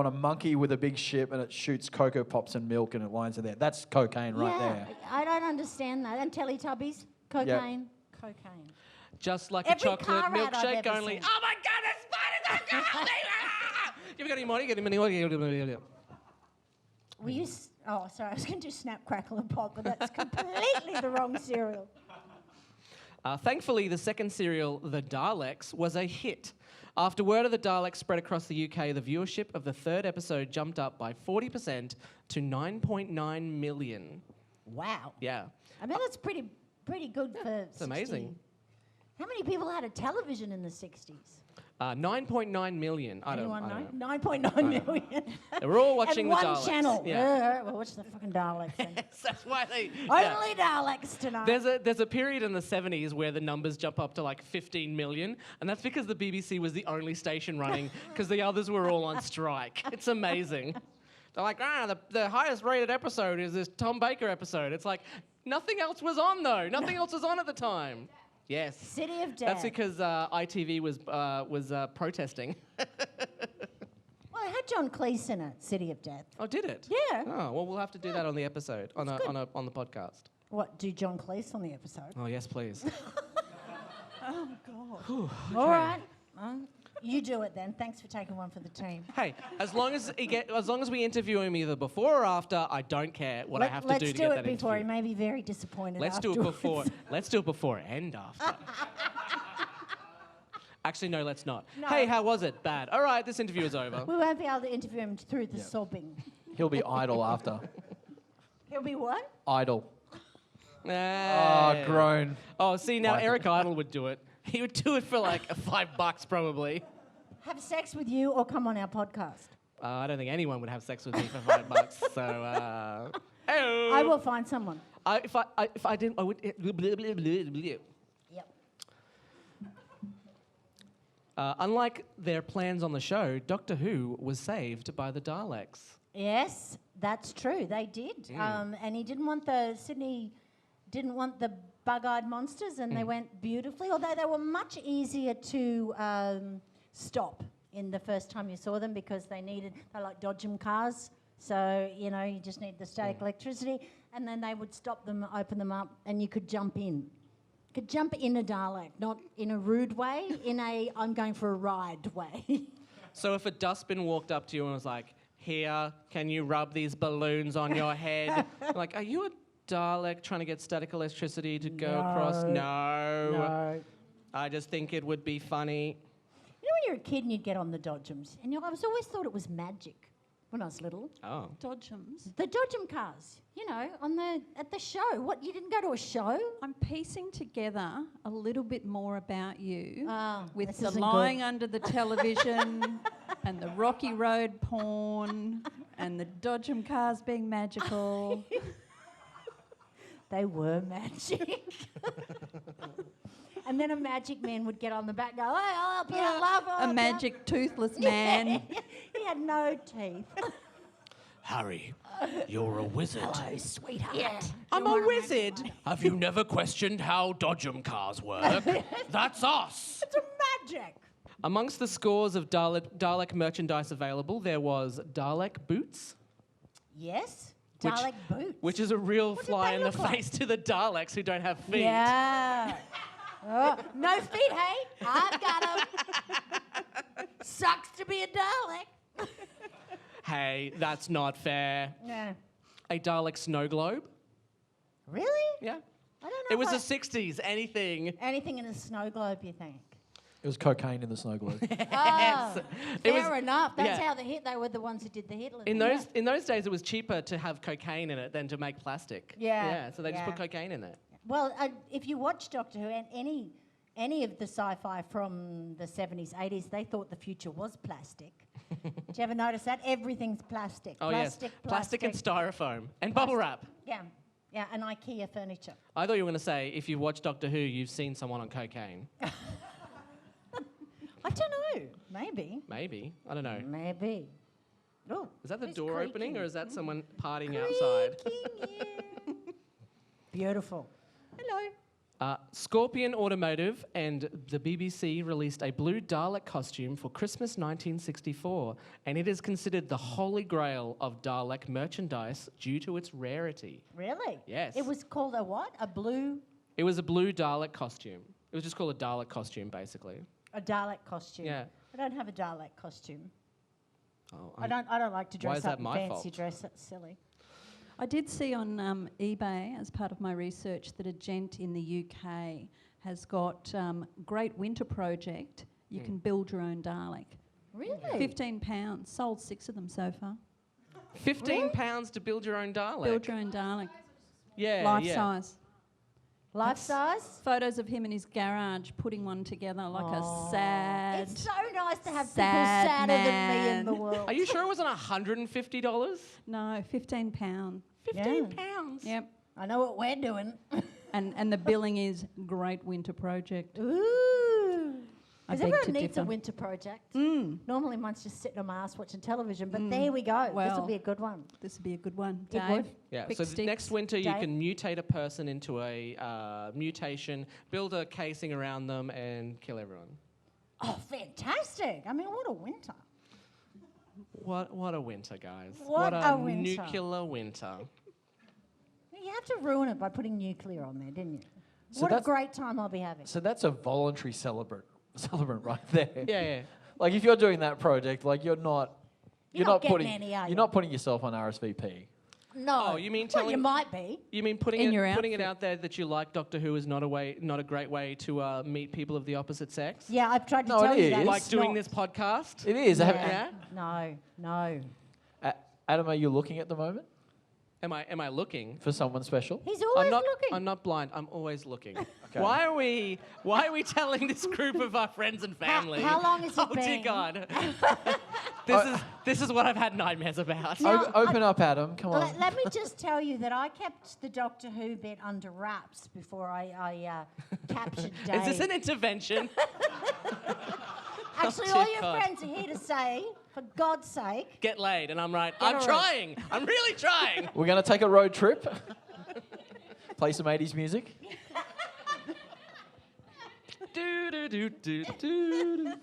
a monkey with a big ship and it shoots Cocoa Pops and milk and it lines it there. That's cocaine right there. I don't understand that. And Teletubbies, cocaine, cocaine. Just like Every a chocolate car ad I've milkshake, ever only. seen. Oh my God, the spiders are crawling! You got any money? Get any money? We used. Oh, sorry. I was going to do Snap, Crackle, and Pop, but that's completely the wrong cereal. Thankfully, the second serial, The Daleks, was a hit. After word of the Daleks spread across the UK, the viewership of the third episode jumped up by 40% to 9.9 million. Wow. Yeah. I mean, that's pretty good for. It's amazing. How many people had a television in the 60s? 9.9 million. Anyone I don't know? know. 9.9 million. They were all watching and the one Daleks. channel. Yeah. We'll watch the fucking Daleks. Then. That's why they... Only Daleks tonight. There's a period in the 70s where the numbers jump up to like 15 million, and that's because the BBC was the only station running because the others were all on strike. It's amazing. They're like, the highest rated episode is this Tom Baker episode. It's like, nothing else was on though. Nothing else was on at the time. Yes. City of Death. That's because ITV was protesting. Well, it had John Cleese in it, City of Death. Oh, did it? Yeah. Oh, well, we'll have to do that on the episode, on the podcast. What, do John Cleese on the episode? Oh, yes, please. Oh, God. All right. You do it then. Thanks for taking one for the team. Hey, as long as we interview him either before or after, I don't care what I have to do to get that Let's do it before. interview. He may be very disappointed. Let's do it before. Let's do it before and after. Actually, no, let's not. No. Hey, how was it? Bad. All right, this interview is over. We won't be able to interview him through the sobbing. He'll be idle after. He'll be what? Idle. Hey. Oh, groan. Oh, see, now Idle. Eric Idle would do it. He would do it for like $5 probably. Have sex with you or come on our podcast? I don't think anyone would have sex with me for $5. So, hey-o. I will find someone. If I didn't, I would. Yep. Unlike their plans on the show, Doctor Who was saved by the Daleks. Yes, that's true. They did. And he didn't want Sydney didn't want the bug-eyed monsters, and they went beautifully, although they were much easier to stop in the first time you saw them because they like Dodgem cars. So, you know, you just need the static electricity. And then they would stop them, open them up, and you could jump in. You could jump in a Dalek, not in a rude way, in a I'm going for a ride way. So if a dustbin walked up to you and was like, "Here, can you rub these balloons on your head?" Like, are you a Dalek trying to get static electricity to go across? No. I just think it would be funny. You know when you're a kid and you'd get on the Dodgems, and I always thought it was magic. when I was little. Oh. Dodgems. The Dodgem cars, at the show. What, you didn't go to a show? I'm piecing together a little bit more about you with this the isn't lying good. under the television and the Rocky Road porn and the Dodgem cars being magical. They were magic. And then a magic man would get on the back and go, hey, I'll help you out, love. I'll A help you out." magic toothless man. He had no teeth. Harry, you're a wizard. Hello, sweetheart. I'm a wizard. Have you never questioned how Dodgem cars work? That's us. It's a magic. Amongst the scores of Dalek merchandise available, there was Dalek boots, Yes, Which- Dalek boots. which is a real What did fly they in the look like? face to the Daleks who don't have feet. Yeah. Oh, no feet, hey? I've got them. Sucks to be a Dalek. Hey, that's not fair. Yeah. A Dalek snow globe. Really? Yeah. I don't know. It was if the 60s. Anything. anything in a snow globe, you think? It was cocaine in the snow globe. Oh, It was- fair enough. That's yeah. how they were the ones who did the Hitler In thing. those in those days, it was cheaper to have cocaine in it than to make plastic. Yeah, Yeah. So they just yeah. put cocaine in it. Well, if you watch Doctor Who and any of the sci-fi from the 70s, 80s, they thought the future was plastic. Did you ever notice that? Everything's plastic. Oh Plastic, yes. Plastic and styrofoam and bubble wrap. Yeah, yeah, and IKEA furniture. I thought you were going to say if you've watched Doctor Who, you've seen someone on cocaine. I don't know. Maybe. Maybe. I don't know. Maybe. Oh, Is that the who's door opening or creaking? is that someone partying outside? Creaking, yeah. Beautiful. Hello. Scorpion Automotive and the BBC released a blue Dalek costume for Christmas 1964, and it is considered the holy grail of Dalek merchandise due to its rarity. Really? Yes. It was called a what? A blue, It was a blue Dalek costume. It was just called a Dalek costume, basically. a Dalek costume. Yeah. I don't have a Dalek costume. Oh, I don't like to Why dress is that up in my fancy fault? dress. That's silly. I did see on eBay, as part of my research, that a gent in the UK has got Great Winter Project. You can build your own Dalek. Really? £15. Sold 6 of them so far. £15 to build your own Dalek. Build your own Dalek. Yeah, Life yeah. size. Life size? Photos of him in his garage putting one together like a sad... It's so nice to have people sad sadder than me in man. the world. Are you sure it wasn't $150? No, £15. £15. Yep. I know what we're doing. And the billing is Great Winter Project. Ooh. I Because beg everyone to needs a differ. winter project. Normally mine's just sitting on my ass watching television, but there we go. This Well, will be a good one. This would be a good one. It Dave? would. Yeah, quick so sticks. next winter you Dave? can mutate a person into a mutation, build a casing around them, and kill everyone. Oh, fantastic. I mean, what a winter. What a winter, guys. What a winter. nuclear winter. You had to ruin it by putting nuclear on there, didn't you? So what a that's- great time I'll be having. So that's a voluntary celebrant right there. Yeah, yeah. Like if you're doing that project, like you're not not getting putting any, are you? you're not putting yourself on RSVP. No. Oh, you mean Well, telling- you might be. You mean putting In it your putting it outfit. out there that you like Doctor Who is not a great way to meet people of the opposite sex? Yeah, I've tried to No, tell it you that. is. Like It's doing not. this podcast? It is. Yeah. No. Adam, are you looking at the moment Am I looking? for someone special? He's always looking. I'm not blind. I'm always looking. Why are we telling this group of our friends and family? how long has it Oh dear been? God. this is what I've had nightmares about. No. Open up, Adam. Come on. Let me just tell you that I kept the Doctor Who bit under wraps before I captured Dave. Is this an intervention? Actually, Oh, all dear your God. friends are here to say, for God's sake, Get laid, and I'm right. Get I'm a room. trying. I'm really trying. We're going to take a road trip. Play some 80s music. do, do, do, do, do.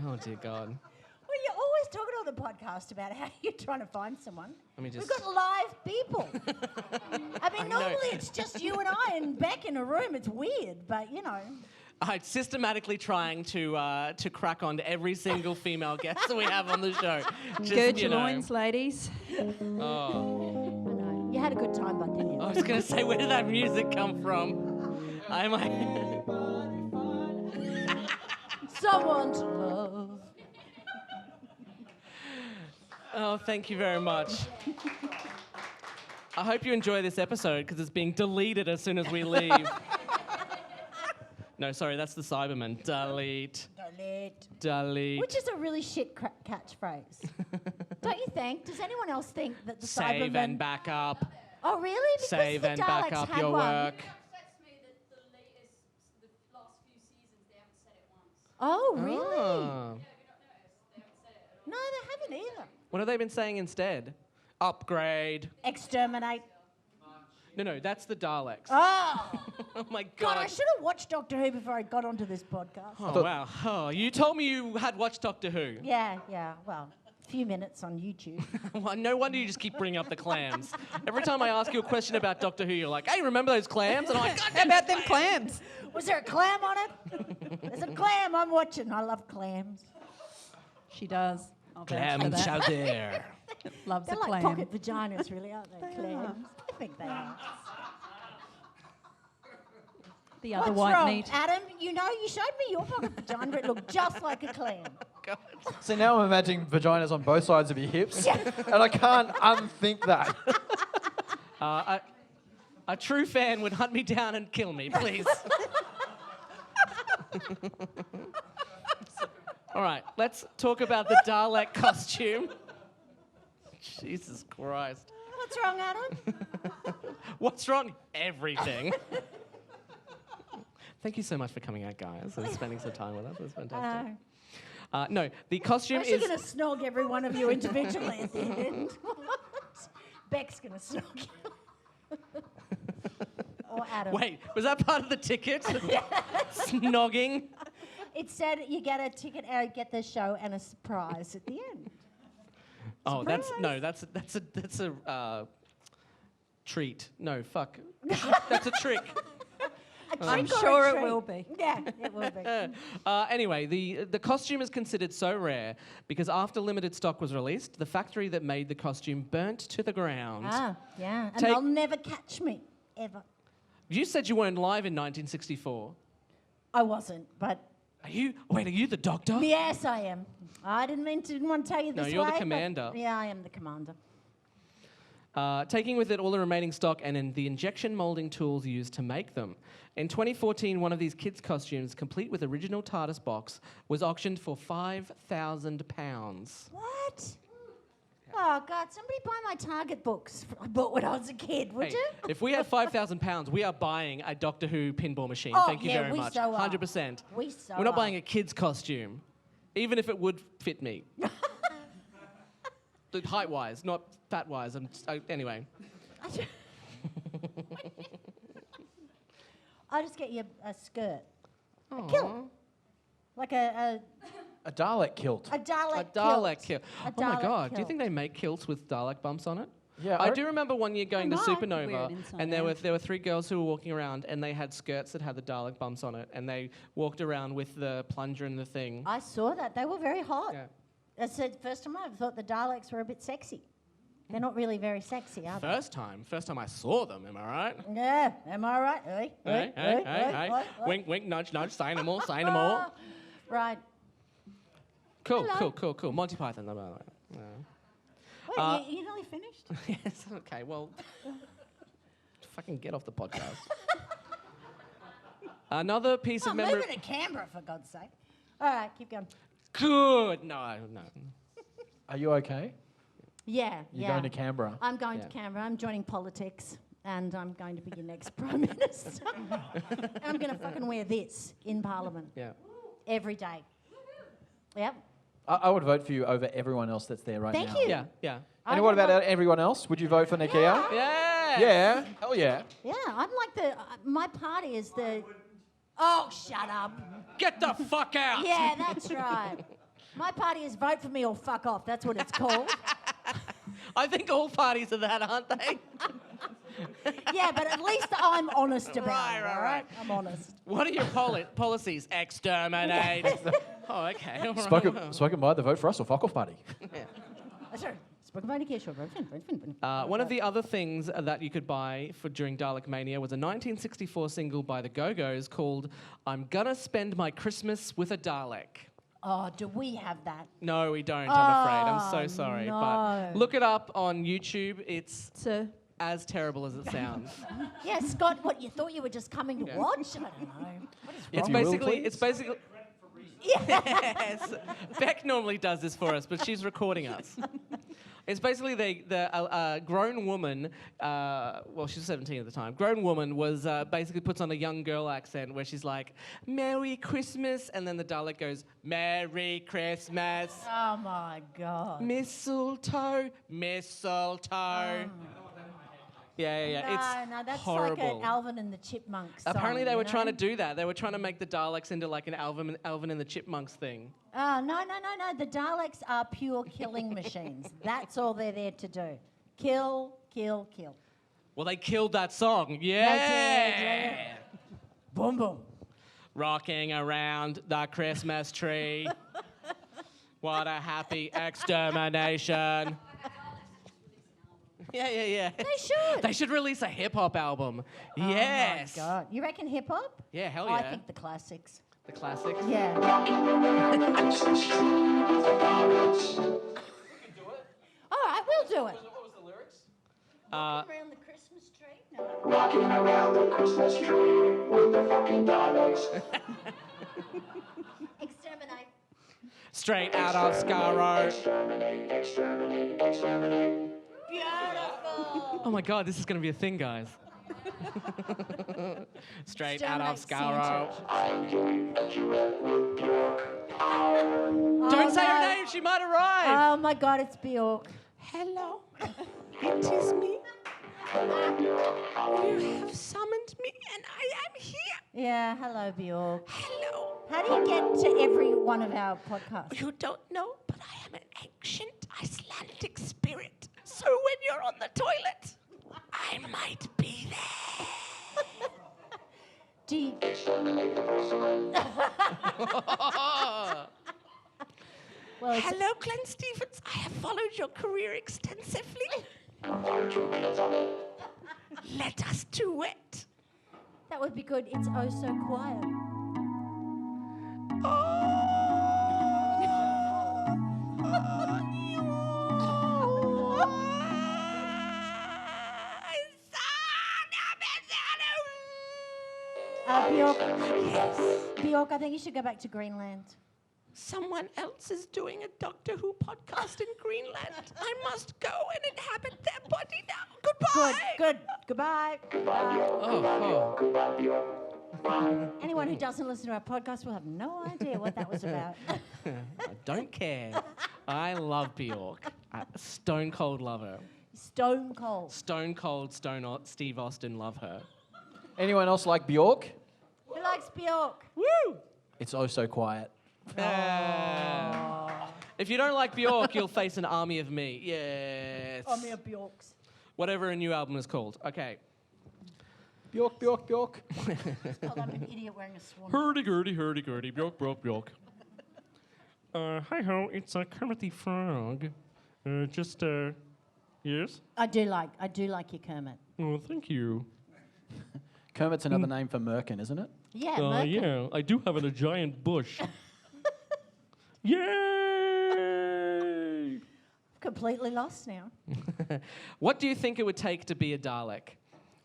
Oh dear God. well, you're always talking on the podcast about how you're trying to find someone. Let me We've just- got live people. I mean, know. normally it's just you and I and Beck in a room. It's weird, but you know. I'm systematically trying to crack on to every single female guest that we have on the show. Just, Gird you your know. loins, ladies. I know. You had a good time, but didn't you? I was going to say, where did that music come from? I'm like, Someone to love. Oh, thank you very much. I hope you enjoy this episode because it's being deleted as soon as we leave. No, sorry, that's the Cyberman. Delete. Delete. Which is a really shit catchphrase. Don't you think? Does anyone else think that the Save Cyberman... and back up. Oh, really? Because Save the and Daleks back up had your one. work. Oh, really? Oh. No, they haven't either. What have they been saying instead? Upgrade. Exterminate. No, that's the Daleks. Oh, Oh my God, God. I should have watched Doctor Who before I got onto this podcast. Oh, wow. Oh, you told me you had watched Doctor Who. Yeah, well, a few minutes on YouTube. Well, no wonder you just keep bringing up the clams. Every time I ask you a question about Doctor Who, you're like, hey, remember those clams? And I'm like, God, How about them clams? Was there a clam on it? There's a clam I'm watching. I love clams. She does. I'll vouch for Clam that. chowder. Loves They're a like clam. pocket vaginas, really, aren't they? Clams. I think they are. The other What's white wrong, meat. Adam? You know, you showed me your pocket vagina. It looked just like a clam. See, now I'm imagining vaginas on both sides of your hips, and I can't unthink that. A true fan would hunt me down and kill me, please. All right, let's talk about the Dalek costume. Jesus Christ. What's wrong, Adam? What's wrong? Everything. Thank you so much for coming out, guys, and spending some time with us. It was fantastic. No, the costume I'm actually is... going to snog every one of you individually at the end. Beck's going to snog you. Or Adam. Wait, was that part of the ticket? Snogging? It said you get a ticket, get the show, and a surprise at the end. Oh, Surprise. that's a treat. No, fuck. That's a trick. I'm Trick or a sure it treat? will be. Yeah, it will be. Anyway, the costume is considered so rare because after limited stock was released, the factory that made the costume burnt to the ground. Yeah. And Take- they'll never catch me, ever. You said you weren't live in 1964. I wasn't, but Are you the doctor? yes, I am. I didn't want to tell you No, this you're the way, but commander. yeah, I am the commander. Taking with it all the remaining stock and in the injection molding tools used to make them. In 2014, one of these kids' costumes, complete with original TARDIS box, was auctioned for £5,000. What? Oh, God, somebody buy my Target books I bought when I was a kid, would Hey, you? if we had £5,000, we are buying a Doctor Who pinball machine. Oh, Thank you yeah, very we much. so are. 100%. We so We're not are. buying a kid's costume, even if it would fit me. Height-wise, not fat-wise. Anyway. I'll just get you a skirt. Aw. A kilt. Like a A Dalek kilt. Dalek A Dalek kilt. A Oh my Dalek God! Do you kilt. think they make kilts with Dalek bumps on it? Yeah, I do remember one year going to might. Wear Supernova, it inside and there out. were 3 girls who were walking around, and they had skirts that had the Dalek bumps on it, and they walked around with the plunger and the thing. I saw that. They were very hot. Yeah. I said, first time I thought the Daleks were a bit sexy. They're not really very sexy, are they? First time I saw them. Am I right? Yeah, am I right? Hey, Hey. Wink, wink, nudge, nudge. Sign them all. Sign them all. Right. Cool, Hello. cool. Monty Python. By the way. Wait, you nearly finished? Yes. Okay. Well, fucking get off the podcast. Another piece of I'm memory. moving to Canberra, for God's sake. All right, keep going. Good. No. Are you okay? Yeah, You're going to Canberra. I'm going Yeah. to Canberra. I'm joining politics, and I'm going to be your next Prime Minister. And I'm going to fucking wear this in Parliament Yeah. every day. Yep. I would vote for you over everyone else that's there right Thank now. you. Yeah. And what about everyone else? Would you vote for Nicchia? Yeah. Yeah. Hell yeah. Yeah, I'm like my party is the... Oh, shut up. Get the fuck out. Yeah, that's right. My party is vote for me or fuck off. That's what it's called. I think all parties are that, aren't they? Yeah, but at least I'm honest about Right, it, right, all right. I'm honest. What are your policies? Exterminate. Oh, okay. All right. Spoken by the Vote for Us or Fuck Off Party. Sorry. Spoken by Nicchia, sure. One of the other things that you could buy during Dalek Mania was a 1964 single by the Go-Go's called "I'm Gonna Spend My Christmas with a Dalek." Oh, do we have that? No, we don't, I'm afraid. I'm so sorry. no. But look it up on YouTube. It's So, as terrible as it sounds. Yeah, Scott, what, you thought you were just coming to watch? I don't know. What is It's wrong? basically. Yes. Beck normally does this for us, but she's recording us. It's basically the grown woman, well, she was 17 at the time. Grown woman was basically puts on a young girl accent where she's like, "Merry Christmas," and then the Dalek goes, "Merry Christmas." Oh, my God. Mistletoe, mistletoe. Yeah. No, that's horrible. like an Alvin and the Chipmunks song, Apparently they were trying to do. do that. They were trying to make the Daleks into like an Alvin and the Chipmunks thing. Oh, no. The Daleks are pure killing machines. That's all they're there to do. Kill, kill, kill. Well, they killed that song. They Yeah. did. Boom, boom. Rocking around the Christmas tree. What a happy extermination. Yeah. They should. They should release a hip-hop album. Yes. Oh, my God. You reckon hip-hop? Yeah, hell Oh, yeah. I think the classics. The classics. Yeah. All right, we'll do it. What was the lyrics? Around the Christmas tree? No. Rocking around the Christmas tree with the fucking Daleks. Exterminate. Straight out of Scarrow. Exterminate, exterminate, exterminate. Beautiful. Oh my God, this is going to be a thing, guys. Straight out of Exterminate Scarrow. I'm doing a duet with Bjork. Don't say her no. name, she might arrive. Oh, my God, it's Bjork. Hello, it is me. You have summoned me, and I am here. Yeah, hello, Bjork. Hello. How do you get to every one of our podcasts? You don't know, but I am an ancient Icelandic spirit. So when you're on the toilet, I might be there. Do you, well, it's, Hello, Glenn Stevens. I have followed your career extensively. Let us duet. that would be good. It's oh so quiet. Bjork, Yes. Bjork, I think you should go back to Greenland. Someone else is doing a Doctor Who podcast in Greenland. I must go and inhabit their body now. Goodbye. Good. Goodbye. Anyone who doesn't listen to our podcast will have no idea what that was about. I don't care. I love Bjork. Stone cold love her. Stone cold. Stone cold Steve Austin love her. Anyone else like Bjork? Who likes Bjork? Woo! It's oh so quiet. If you don't like Bjork, you'll face an army of me. Yes. Army of Bjorks. Whatever a new album is called. Okay. Bjork. Oh, I'm an idiot wearing a swan. Hurdy-gurdy, Bjork. Hi-ho, it's Kermit the Frog. Yes? I do like your Kermit. Oh, thank you. Kermit's another name for Merkin, isn't it? Yeah, Merkin. Yeah, I do have a giant bush. Yay! Completely lost now. What do you think it would take to be a Dalek?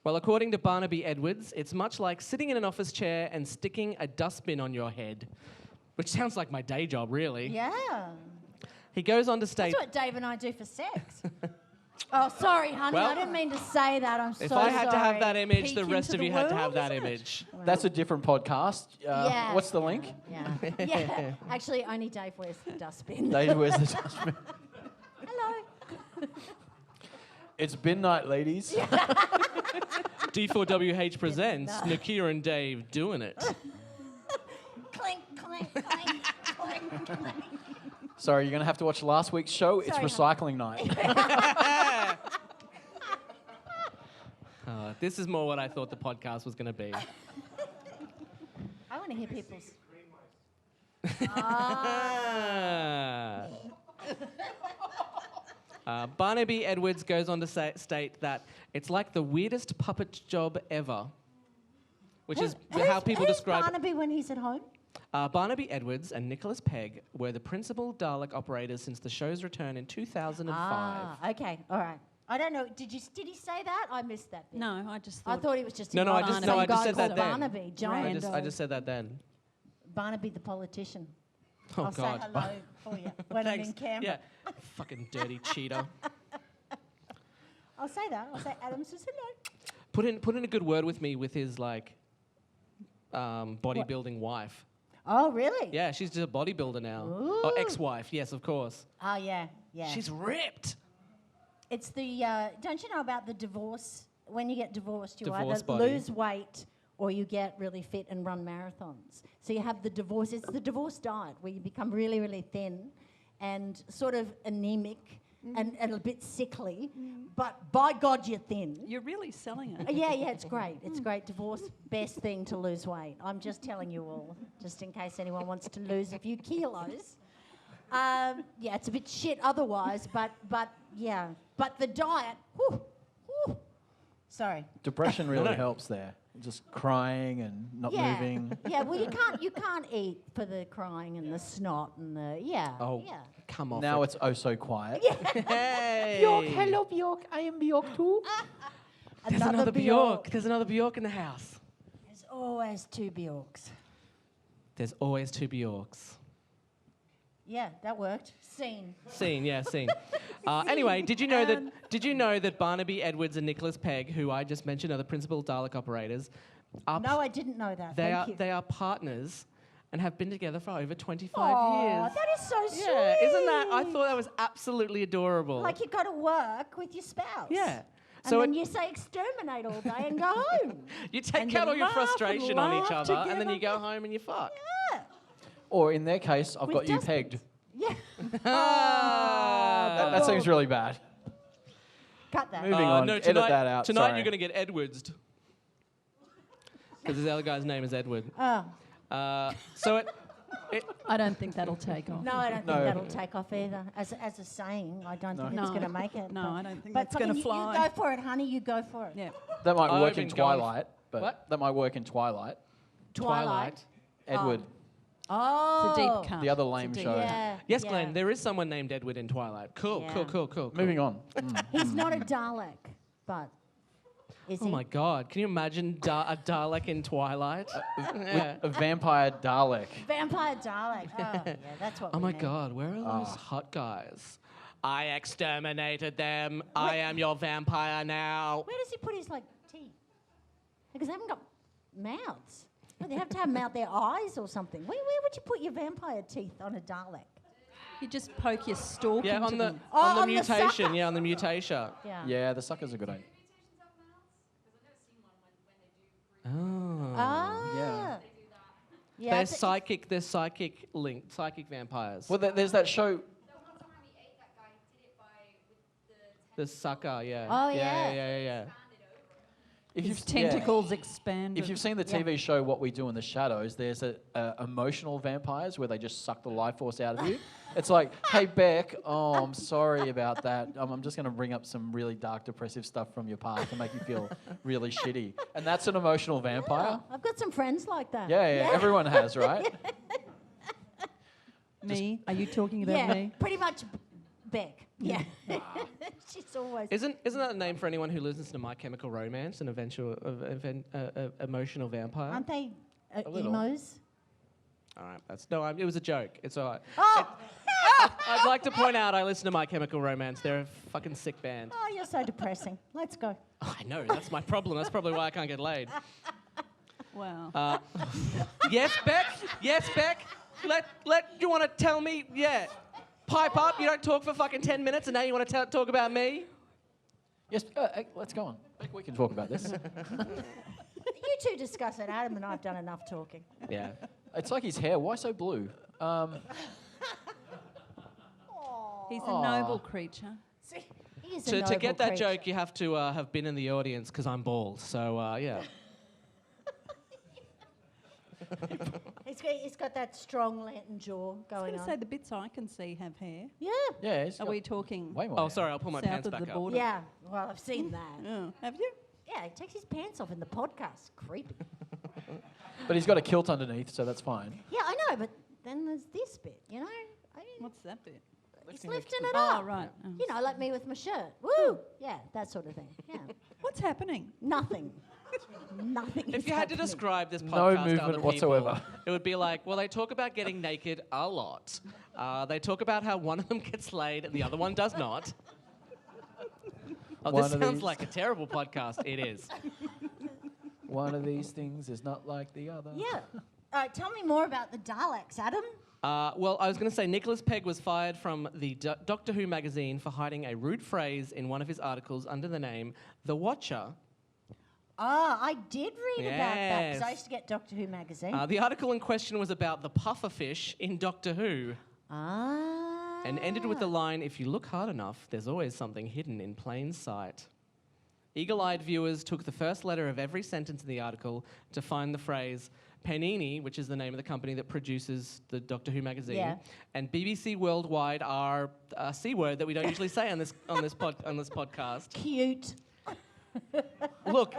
Well, according to Barnaby Edwards, it's much like sitting in an office chair and sticking a dustbin on your head, which sounds like my day job, really. Yeah. He goes on to state... That's what Dave and I do for sex. Oh, sorry, honey. Well, I didn't mean to say that. I'm so If sorry. I had to have that image, Peek the rest into of the you had to have world, that isn't it? image. That's a different podcast. Yeah. What's the link? Yeah. Yeah. Actually, only Dave wears the dustbin. Dave wears the dustbin. Hello. It's bin night, ladies. D4WH presents Nicchia and Dave doing it. Clink, clink, clink, clink, clink. Sorry, you're going to have to watch last week's show. It's Sorry, recycling night. This is more what I thought the podcast was going to be. I want to hear people's. Barnaby Edwards goes on to state that it's like the weirdest puppet job ever, which is how people who's describe. Barnaby when he's at home? Barnaby Edwards and Nicholas Pegg were the principal Dalek operators since the show's return in 2005. Ah, okay, all right. I don't know. Did he say that? I missed that bit. No, I just thought. I thought he was just. No, I just said that then. Barnaby, giant. I just said that then. Barnaby the politician. Oh, I'll God. say hello for you when I'm in camera. Yeah. Fucking dirty cheater. I'll say that. I'll say Adam says hello. Put in a good word with me with his bodybuilding wife. Oh, really? Yeah, she's just a bodybuilder now. Ooh. Oh, ex-wife, yes, of course. Oh, yeah. She's ripped. It's the, don't you know about the divorce? When you get divorced, you Divorce either body. lose weight or you get really fit and run marathons. So you have the divorce. It's the divorce diet where you become really, really thin and sort of anemic and a bit sickly. But by God, you're thin. You're really selling it. Yeah, it's great. It's great. Divorce, best thing to lose weight. I'm just telling you all, just in case anyone wants to lose a few kilos. Yeah, it's a bit shit otherwise, but yeah. But the diet, whew. Sorry. Depression really helps there. Just crying and not moving. Yeah, well, you can't eat for the crying and the snot and the, Oh, come off Now it. it's oh so quiet. Hey! Bjork, hello Bjork. I am Bjork too. There's another Bjork. There's another Bjork in the house. There's always two Bjorks. There's always two Bjorks. Yeah, that worked. Scene. Scene. Anyway, did you know that Barnaby Edwards and Nicholas Pegg, who I just mentioned, are the principal Dalek operators? No, I didn't know that. They are partners and have been together for over 25 Aw, years. that is so sweet. Yeah, isn't that? I thought that was absolutely adorable. Like you got to work with your spouse. Yeah. And then you say exterminate all day and go home. You take And out you all your laugh frustration and on each laugh other, and then together. you go home and you fuck. Yeah. Or in their case, I've With got you dustbins. pegged. Yeah. That seems really bad. Cut that. Moving on. No, Edit tonight, that out. Tonight Sorry. you're going to get Edwards. Because this other guy's name is Edward. Oh. So I don't think that'll take off. No, I don't No. think that'll take off either. As a saying, I don't think No. it's going to make it. No, but- I don't think but that's gonna fucking fly. You go for it, honey. You go for it. Yeah. That might I've work in been going Twilight. But What? that might work in Twilight. Twilight. Edward, Oh. It's a deep cut. the other lame deep- show. Yeah. yes, yeah. Glenn, there is someone named Edward in Twilight. Cool. Moving on. He's not a Dalek, but is Oh he? my God! Can you imagine a Dalek in Twilight? Yeah. A vampire Dalek. Vampire Dalek. Oh, yeah, that's what Oh we my need. God! Where are those hot guys? I exterminated them. I am your vampire now. Where does he put his, teeth? Because they haven't got mouths. Well, they have to have their eyes or something. Where would you put your vampire teeth on a Dalek? You just poke your stalk Yeah, into on the them. Oh, on the on the mutation. sucker. Yeah, on the mutation. Yeah. Yeah, the sucker's a good idea. Oh. Ah. Yeah. Yeah. They're it's- psychic. They're psychic vampires. Well, there's that show. The sucker. Yeah. Oh, Yeah. yeah. Yeah. If His you've tentacles expand. If you've seen the TV show What We Do in the Shadows, there's emotional vampires where they just suck the life force out of you. It's like, hey Beck, oh I'm sorry about that. I'm just going to bring up some really dark, depressive stuff from your past to make you feel really shitty. And that's an emotional vampire. I've got some friends like that. Yeah, everyone has, right? Me? Are you talking about Yeah, me? pretty much Beck. Yeah. She's always. Isn't that a name for anyone who listens to My Chemical Romance, an emotional vampire? Aren't they little. emos? All right, it was a joke. It's all right. Oh! I'd like to point out I listen to My Chemical Romance. They're a fucking sick band. Oh, you're so depressing. Let's go. Oh, I know, that's my problem. That's probably why I can't get laid. Wow. Yes, Beck? Yes, Beck? You want to tell me? Yeah. Pipe up. You don't talk for fucking 10 minutes and now you want to talk about me? Yes, let's go on. Beck, we can talk about this. You two discuss it. Adam and I have done enough talking. Yeah. It's like his hair. Why so blue? He's a noble creature. See, he is a To noble get that creature. joke, you have to have been in the audience because I'm bald. So, yeah. He's got that strong Latin jaw I was going going to on. say the bits I can see have hair. Yeah. Yeah, he's Are got we talking way more. Oh, hair. sorry, I'll pull my south pants of back the up. border? Yeah. Well, I've seen that. Oh, have you? Yeah, he takes his pants off in the podcast. Creepy. But he's got a kilt underneath, so that's fine. Yeah, I know, but then there's this bit, you know? What's that bit? He's lifting it Oh, up. right. Oh. You know, like me with my shirt. Woo! Yeah, that sort of thing. Yeah. What's happening? Nothing. Nothing. If is you had to happening. describe this podcast No to other movement people, whatsoever. it would be like, well, they talk about getting naked a lot. They talk about how one of them gets laid and the other one does not. Oh, One this of sounds these- like a terrible podcast. It is. One of these things is not like the other. Yeah. All right, tell me more about the Daleks, Adam. Well, I was going to say Nicholas Pegg was fired from the Doctor Who magazine for hiding a rude phrase in one of his articles under the name The Watcher. Oh, I did read about that because I Yes. used to get Doctor Who magazine. The article in question was about the pufferfish in Doctor Who Ah. and ended with the line, if you look hard enough, there's always something hidden in plain sight. Eagle-eyed viewers took the first letter of every sentence in the article to find the phrase Panini, which is the name of the company that produces the Doctor Who magazine, Yeah. and BBC Worldwide are a C word that we don't usually say on this podcast. Cute. Look,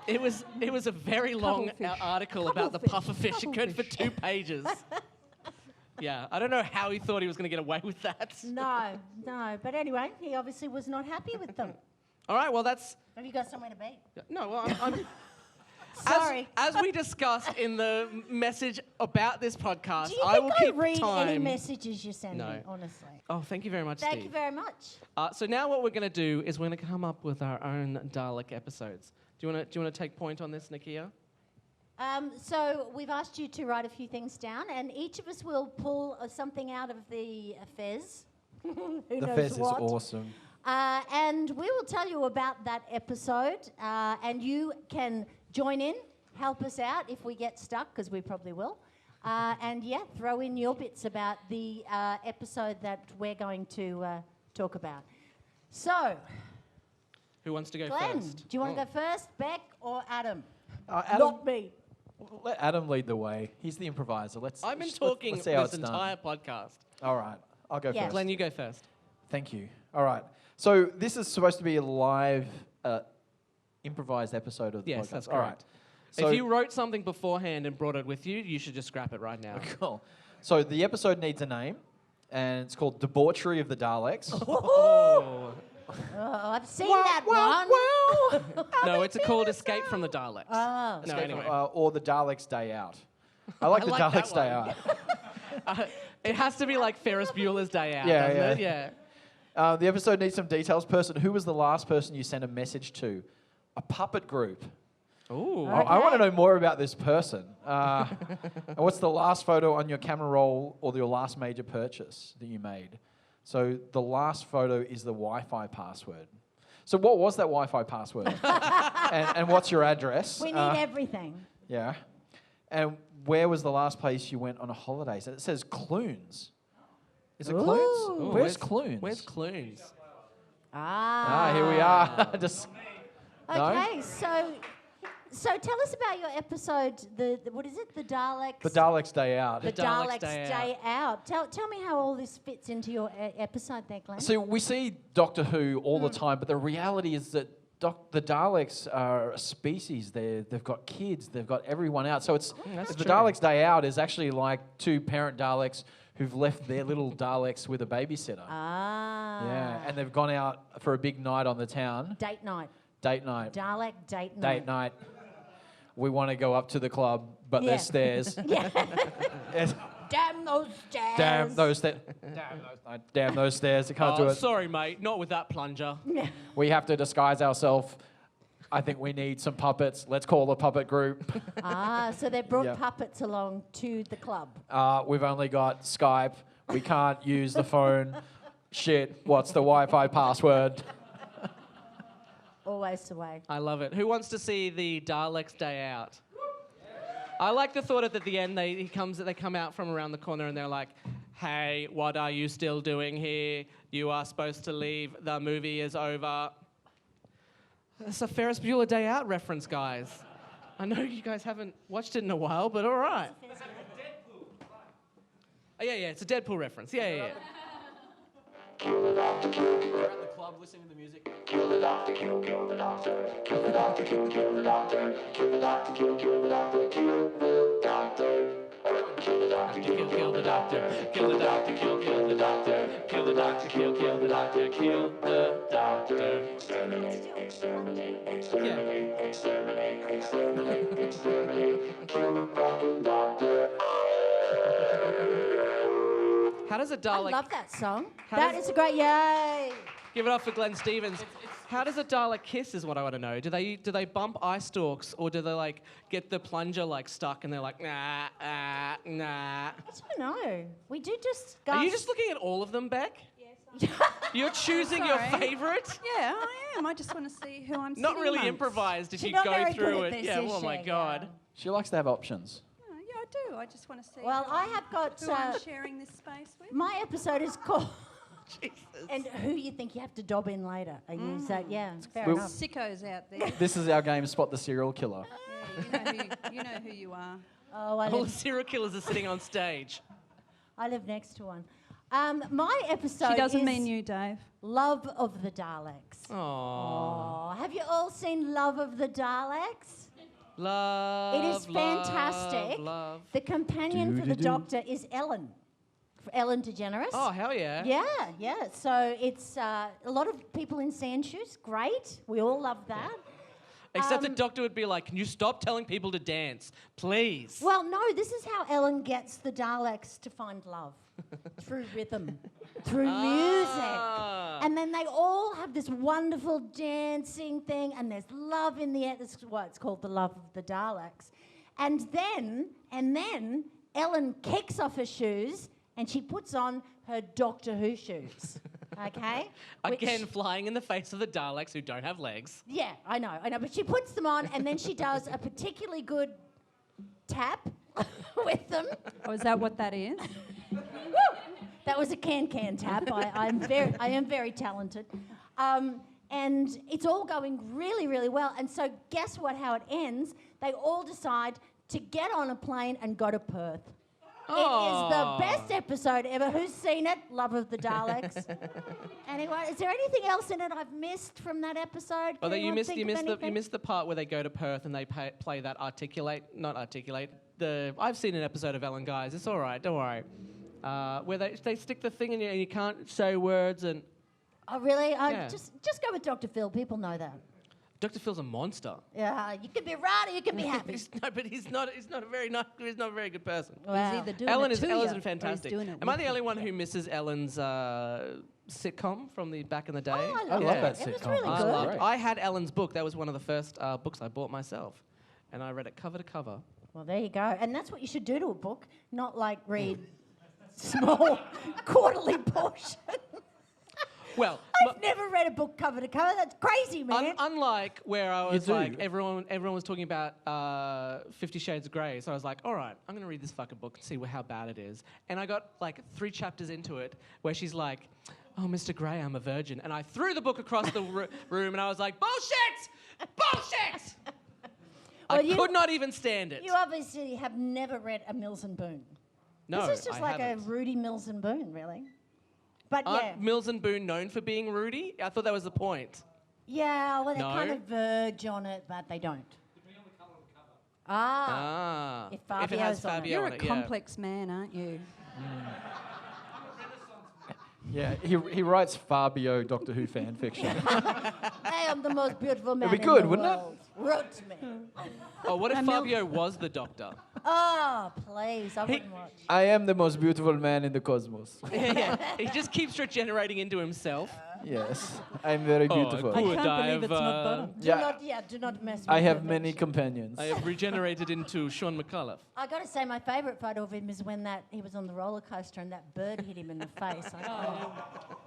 it was a very long Cuttlefish. article about the pufferfish. It went for 2 pages. Yeah, I don't know how he thought he was going to get away with that. No. But anyway, he obviously was not happy with them. All right, well, that's... Have you got somewhere to be? No, well, I'm Sorry. As we discussed in the message about this podcast, Do you I will think I keep read time. any messages you send No. me, honestly? Oh, thank you very much, Thank Steve. you very much. So now what we're going to do is we're going to come up with our own Dalek episodes. Do you want to take point on this, Nicchia? So we've asked you to write a few things down, and each of us will pull something out of the Fez. Who The knows Fez is what. awesome. And we will tell you about that episode, and you can join in, help us out if we get stuck, because we probably will. And yeah, throw in your bits about the episode that we're going to talk about. So, Who wants to go Glenn, first? do you want to go first, Beck or Adam? Adam, Not me. let Adam lead the way. He's the improviser. I've been let's talking see how this it's done. entire podcast. All right, I'll go Yeah. first. Glenn, you go first. Thank you. All right. So this is supposed to be a live, improvised episode of the podcast. Yes, that's All right. correct. So If you wrote something beforehand and brought it with you, you should just scrap it right now. cool. So the episode needs a name, and it's called Debauchery of the Daleks. Oh. Oh, I've seen that one. No, it's called Escape from the Daleks. Oh. No, anyway. Or the Daleks Day Out. I like I the like that Daleks Day one. Out. It has to be like Ferris Bueller's Day Out, Yeah, doesn't yeah. it? Yeah. The episode needs some details. Who was the last person you sent a message to? A puppet group. Ooh. I want to Okay. know more about this person. And what's the last photo on your camera roll or your last major purchase that you made? So the last photo is the Wi-Fi password. So what was that Wi-Fi password? and what's your address? We need everything. Yeah. And where was the last place you went on a holiday? So it says Clunes. Is it Clunes? Ooh. Where's Clunes? Where's Clunes? Ah. Here we are. Just no? Okay, so tell us about your episode. The what is it? The Daleks. The Daleks Day Out. The Daleks Daleks Day Day Out. Tell me how all this fits into your episode there, Glenn. So we see Doctor Who all the time, but the reality is that the Daleks are a species. They've got kids. They've got everyone out. So it's that's the true. Daleks Day Out is actually like 2 parent Daleks who've left their little Daleks with a babysitter. Ah. Yeah, and they've gone out for a big night on the town. Date night. Date night. Dalek date night. Date night. We want to go up to the club, but Yeah. there's stairs. Yeah. Yes. Damn those stairs. Damn those stairs. Damn those stairs. I can't do Oh, it. sorry, mate. Not with that plunger. We have to disguise ourselves. I think we need some puppets. Let's call the puppet group. Ah, so they brought Yeah. puppets along to the club. We've only got Skype. We can't use the phone. Shit, what's the Wi-Fi password? Always the way. I love it. Who wants to see the Daleks Day Out? I like the thought that at the end they come out from around the corner and they're like, "Hey, what are you still doing here? You are supposed to leave. The movie is over." It's a Ferris Bueller Day Out reference, guys. I know you guys haven't watched it in a while, but all right. Oh, yeah, it's a Deadpool reference. Yeah. kill the doctor, kill the We're at the club listening to the music. kill the doctor, kill the doctor, kill the doctor, kill the doctor, kill the doctor, kill the doctor, kill the doctor. Kill the doctor, Kill the doctor, kill the doctor, kill the doctor, kill the doctor, kill the doctor, kill the doctor. How does a I Dalek... love that song. How That does- is a great yay. Give it up for Glenn Stevens. How does a Dalek kiss is what I want to know. Do they bump eye stalks, or do they like get the plunger like stuck and they're like, nah, nah. I don't know. We do discuss. Are you just looking at all of them, Beck? Yes. You're choosing your Sorry. favourite? Yeah, I am. I just want to see who I'm Not sitting really amongst. improvised if She's you not go very good through at it. this, Yeah, is oh my she? God. Yeah. She likes to have options. Oh, yeah, I do. I just want to see Well, who I have got who I'm sharing this space with. my episode is called. Jesus. And who you think you have to dob in later? I use that. Yeah, fair Well- enough. Sickos out there. This is our game, Spot the Serial Killer. Yeah, you know who you are. Oh, All the serial killers are sitting on stage. I live next to one. My episode She doesn't is mean you, Dave. Love of the Daleks. Aww. Oh, have you all seen Love of the Daleks? Love. It is fantastic. Love. The companion for the Doo-doo-doo. Doctor is Ellen. Ellen DeGeneres. Oh, hell yeah. Yeah. So it's a lot of people in sand shoes. Great. We all love that. Except the doctor would be like, can you stop telling people to dance, please? Well, no, this is how Ellen gets the Daleks to find love. Through rhythm, through Ah. music. And then they all have this wonderful dancing thing, and there's love in the air. That's why it's called the Love of the Daleks. And then Ellen kicks off her shoes and she puts on her Doctor Who shoes. Okay? Again, flying in the face of the Daleks who don't have legs. Yeah, I know. But she puts them on and then she does a particularly good tap with them. Oh, is that what that is? That was a can tap. I am very talented. And it's all going really, really well. And so guess what, how it ends? They all decide to get on a plane and go to Perth. It is the best episode ever. Who's seen it? Love of the Daleks. Anyway, is there anything else in it I've missed from that episode? Oh, that you Anyone missed think you of missed the anything? part where they go to Perth and they play that not articulate. I've seen an episode of Ellen, guys. It's all right. Don't worry. Where they stick the thing in you and you can't say words and. Oh, really? Yeah. Just go with Dr. Phil. People know that. Dr. Phil's a monster. Yeah, you can be right or you can be happy. But he's not a very good person. Wow. He's either doing Ellen it is to Ellen's you, or he's fantastic. doing it Am I with the you. only one who misses Ellen's sitcom from the back in the day? Oh, I love that It was sitcom. really I good. loved. I had Ellen's book. That was one of the first books I bought myself, and I read it cover to cover. Well, there you go. And that's what you should do to a book, not like read small quarterly portion. Well, I've never read a book cover to cover. That's crazy, man. unlike where I was do. like everyone was talking about 50 Shades of Grey, so I was like, all right, I'm gonna read this fucking book and see how bad it is. And I got like 3 chapters into it where she's like, "Oh, Mr. Grey, I'm a virgin," and I threw the book across the room and I was like, "Bullshit! Bullshit!" Well, I could not even stand it. You obviously have never read a Mills and Boon. No, This is just I like haven't. a Rudy Mills and Boon, really. But yeah. Aren't Mills and Boon known for being Rudy? I thought that was the point. Yeah, well, they No? kind of verge on it, but they don't. Ah. If If it Fabio's has on it. Fabio You're on a it, yeah. complex man, aren't you? Yeah, he writes Fabio Doctor Who fan fiction. I am the most beautiful man be in good, the wouldn't it? world. Wrote to me. Oh, what if Fabio was the Doctor? Oh, please, I wouldn't watch. I am the most beautiful man in the cosmos. Yeah, he just keeps regenerating into himself. Yes, I'm very beautiful. I Good, can't I believe have, it's not butter. Do not mess with I have him. many companions. I have regenerated into Sean McAuliffe. I got to say, my favourite photo of him is when he was on the roller coaster and that bird hit him in the face.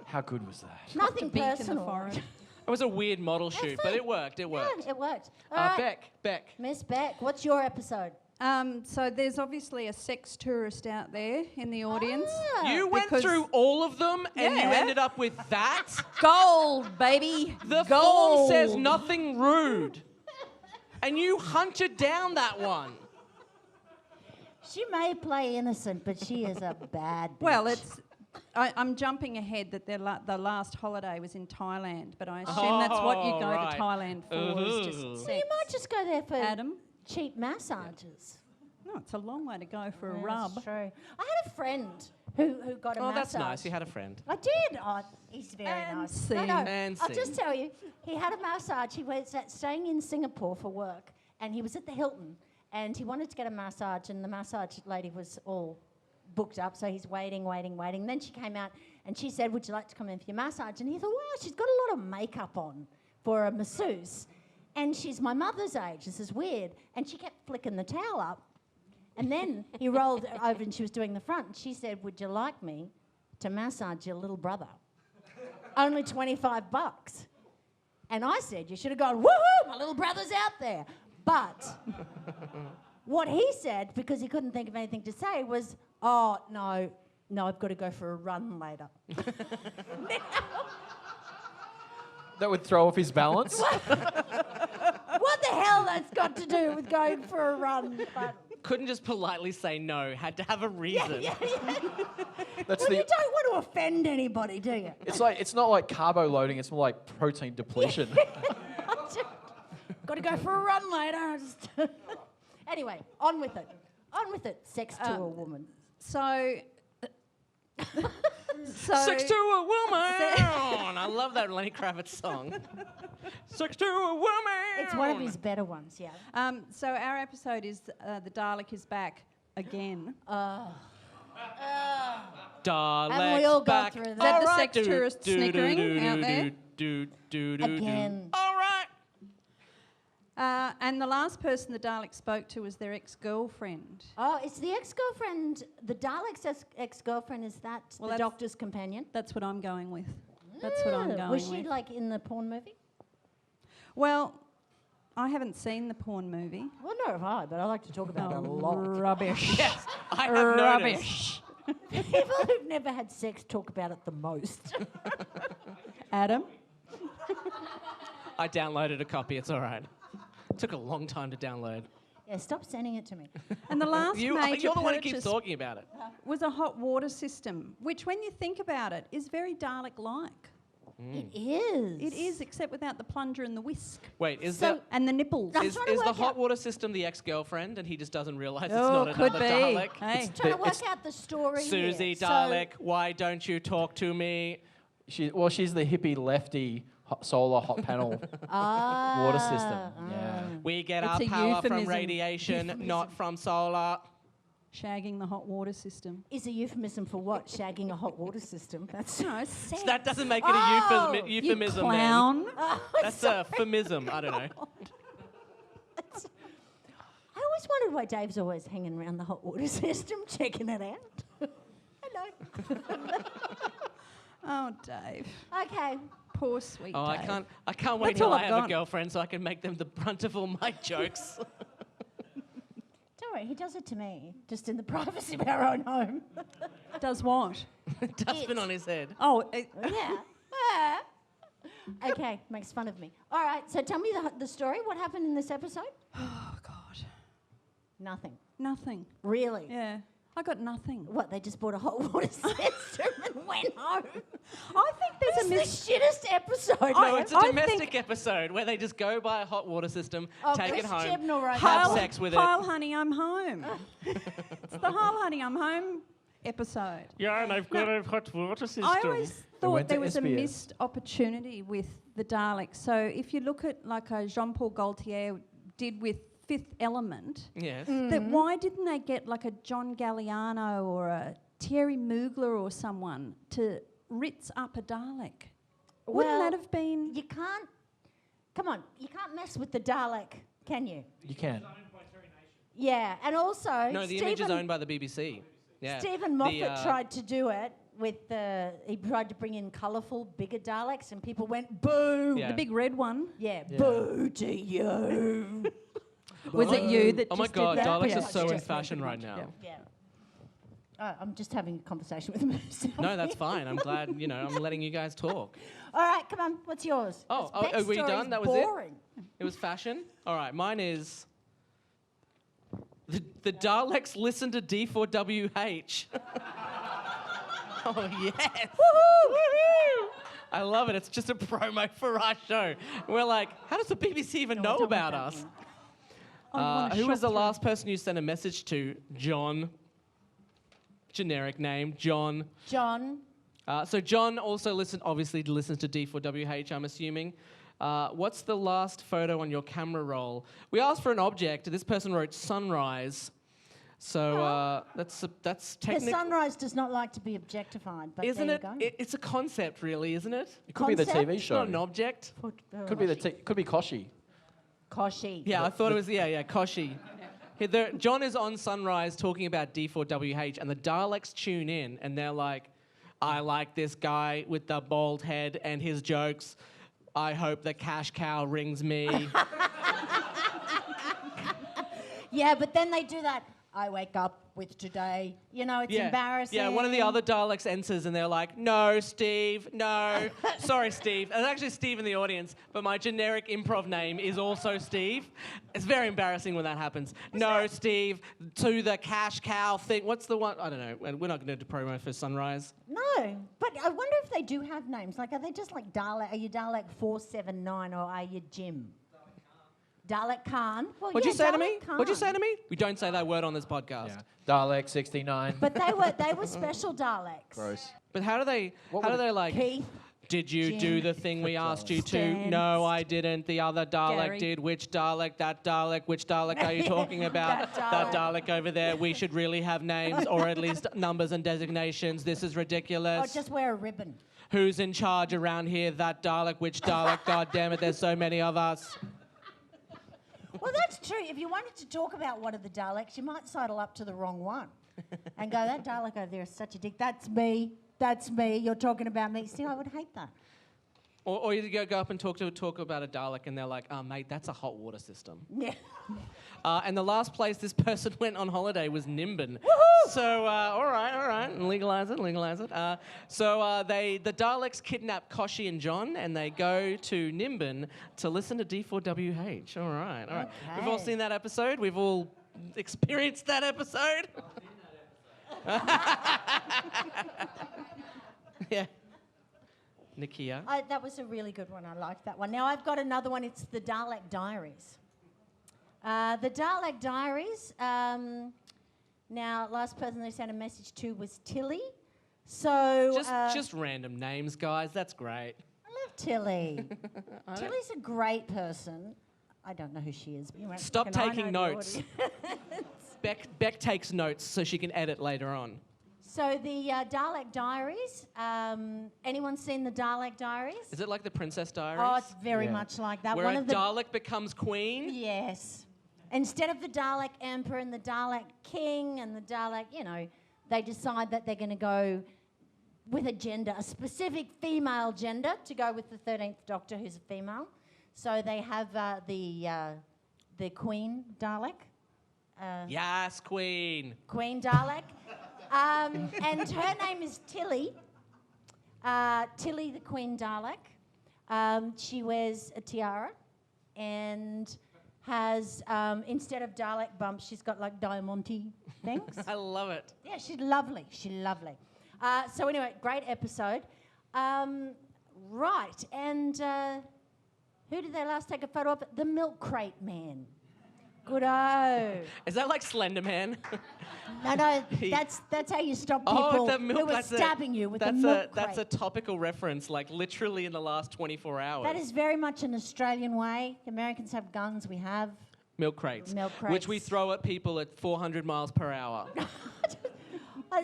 How good was that? Nothing Beak in the personal. forehead. It was a weird model shoot, but it worked. It worked. Yeah, it worked. All right, Beck. Miss Beck, what's your episode? So there's obviously a sex tourist out there in the audience. Ah. You went Because- through all of them and you Yeah. ended up with that? Gold, baby. The form Gold. says nothing rude. And you hunted down that one. She may play innocent, but she is a bad bitch. Well, it's I'm jumping ahead that the last holiday was in Thailand, but I assume that's what you go to Thailand for, is just So sex. you might just go there for Adam? cheap massages. No, it's a long way to go for a Yeah, rub. That's true. I had a friend who got a Oh, massage. that's nice. You had a friend. I did. Oh, he's very And nice. scene. No, And I'll scene. just tell you, he had a massage. He was staying in Singapore for work, and he was at the Hilton, and he wanted to get a massage, and the massage lady was all booked up, so he's waiting. Then she came out, and she said, "Would you like to come in for your massage?" And he thought, "Wow, she's got a lot of makeup on for a masseuse, and she's my mother's age. This is weird." And she kept flicking the towel up. And then he rolled over and she was doing the front. And she said, "Would you like me to massage your little brother? Only $25. And I said, "You should have gone, woohoo, my little brother's out there." But what he said, because he couldn't think of anything to say, was, "Oh, no, I've got to go for a run later." That would throw off his balance. What the hell that's got to do with going for a run? But Couldn't just politely say no. Had to have a reason. That's well, you don't want to offend anybody, do you? It's not like carbo loading. It's more like protein depletion. Got to go for a run later. Anyway, on with it. Sex to a woman. So Sex to a woman. I love that Lenny Kravitz song. Sex to a woman. It's one of his better ones, yeah. So our episode is the Dalek is back again. Dalek's Haven't we all gone back. through that? Is that the All sex tourist snickering out there? Again. All right. And the last person the Dalek spoke to was their ex-girlfriend. Oh, it's the ex-girlfriend. The Dalek's ex-girlfriend, is that Well, the that's- Doctor's companion? That's what I'm going with. That's what I'm going Was she with. like in the porn movie? Well, I haven't seen the porn movie. Well, no, have I, but I like to talk about it a lot. Rubbish. Yes, I have noticed. Rubbish. People who've never had sex talk about it the most. Adam? I downloaded a copy. It's all right. It took a long time to download. Yeah, stop sending it to me. And the last You're major the one who keeps purchase talking about it. was a hot water system, which when you think about it, is very Dalek-like. It is. It is, except without the plunger and the whisk. Wait, is So- that... And the nipples. I'm Is trying to the work hot out- water system the ex-girlfriend and he just doesn't realise it's Oh, not could another be. Dalek? Hey. Trying to work It's- out the story Susie, here. Dalek, why don't you talk to me? She's the hippie lefty solar hot panel water system. Yeah. We get It's our a power from euphemism. radiation, not from solar. Shagging the hot water system. Is a euphemism for what? Shagging a hot water system? That's No, sex. That doesn't make it a Oh, euphemism. You Euphemism then. clown. That's a euphemism. I don't know. I always wondered why Dave's always hanging around the hot water system, checking it out. Hello. Oh, Dave. Okay. Poor sweet Oh, Dave. I can't wait That's till all I I've have a got. girlfriend so I can make them the brunt of all my jokes. Don't worry, he does it to me, just in the privacy of our own home. Does what? Dustbin on his head. Oh, Yeah. Okay, makes fun of me. All right, so tell me the story. What happened in this episode? oh God. Nothing. Nothing. Really? Yeah. I got nothing. What, they just bought a hot water system and went home? I think there's a This is the shittest episode. No, man. it's a I domestic think- episode where they just go buy a hot water system, Oh, take Chris it home, Chibnall wrote have that. sex with Kyle, it. honey, I'm home. It's the Kyle, honey, I'm home episode. Yeah, and I've got a hot water system. I always thought went to there was a SBS. missed opportunity with the Daleks. So if you look at like a Jean-Paul Gaultier did with Fifth Element, Yes. that why didn't they get like a John Galliano or a Thierry Mugler or someone to ritz up a Dalek? Wouldn't Well, that have been... You can't, come on, you can't mess with the Dalek, can you? You can. Yeah, and also No, the image is owned by the BBC. Yeah. Stephen The, Moffat tried to do it with he tried to bring in colourful, bigger Daleks, and people went, boo! Yeah. The big red one. Yeah, boo to you. Was it you that Oh my just God, did that? Daleks Yeah. are so in Just fashion right now. Yeah. I'm just having a conversation with myself. No, that's fine. I'm glad, I'm letting you guys talk. All right, come on, what's yours? Oh, 'Cause oh, Beck's are we story's done? That was it? boring. It was fashion? All right, mine is... The Daleks listen to D4WH. Oh, yes. Woohoo! I love it. It's just a promo for our show. We're like, how does the BBC even know about us? Who was the last person you sent a message to? John. Generic name, John. John. So John also obviously listens to D4WH, I'm assuming. What's the last photo on your camera roll? We asked for an object. This person wrote sunrise. So that's technically... The sunrise does not like to be objectified, but isn't there it? you go. It's a concept, really, isn't it? It could be the TV It's show. not an object. Could be could be Koshi. Koshi. Yeah, I thought it was, Koshi. John is on Sunrise talking about D4WH, and the Daleks tune in, and they're like, I like this guy with the bald head and his jokes. I hope the cash cow rings me. Yeah, but then they do that. I wake up with today. You know, it's embarrassing. Yeah, one of the other Daleks enters and they're like, no, Steve, no. Sorry, Steve. There's actually Steve in the audience, but my generic improv name is also Steve. It's very embarrassing when that happens. No, Steve, to the cash cow thing. What's the one? I don't know. We're not going to do promo for Sunrise. No, but I wonder if they do have names. Like, are they just like Dalek? Are you Dalek 479 or are you Jim? Dalek Khan. Well, What'd you say to me? Khan. What'd you say to me? We don't say that word on this podcast. Yeah. Dalek 69. But they were special Daleks. Gross. But how do they like? Keith. Did you do the thing we asked you to? Stan. No, I didn't. The other Dalek Gary. did. Which Dalek? That Dalek. Which Dalek are you talking about? That Dalek over there. We should really have names or at least numbers and designations. This is Or ridiculous. just wear a ribbon. Who's in charge around here? That Dalek. Which Dalek? God damn it, there's so many of us. Well, that's true. If you wanted to talk about one of the Daleks, you might sidle up to the wrong one and go, that Dalek over there is such a dick. That's me. That's me. You're talking about me. See, I would hate that. Or you go up and talk about a Dalek and they're like, oh, mate, that's a hot water system. Yeah. And the last place this person went on holiday was Nimbin. Woohoo! So, all right, legalize it. The Daleks kidnap Koshi and John, and they go to Nimbin to listen to D4WH. All right. Okay. We've all seen that episode. We've all experienced that episode. Yeah. Nicchia. That was a really good one. I liked that one. Now I've got another one. It's the Dalek Diaries. The Dalek Diaries. Now, last person they sent a message to was Tilly. So Just random names, guys. That's great. I love Tilly. Tilly's a great person. I don't know who she is. But you won't Stop fucking- I taking know the notes. audience. Beck takes notes so she can edit later on. So the Dalek Diaries. Anyone seen the Dalek Diaries? Is it like the Princess Diaries? Oh, it's very much like that. Where One a of the Dalek becomes queen? Yes. Instead of the Dalek Emperor and the Dalek King and the Dalek, they decide that they're going to go with a gender, a specific female gender, to go with the 13th Doctor, who's a female. So they have the Queen Dalek. Yes, queen. Queen Dalek. And her name is Tilly. Tilly, the Queen Dalek. She wears a tiara and has, instead of Dalek bumps, she's got like Diamante things. I love it. Yeah, she's lovely. She's lovely. So anyway, great episode. Right, and who did they last take a photo of? The Milk Crate Man. Good-o. Is that like Slender Man? No, that's how you stop people the milk, who are stabbing you with the milk crate. That's a topical reference, like literally in the last 24 hours. That is very much an Australian way. Americans have guns, we have milk crates. Milk Which we crates. throw at people at 400 miles per hour. How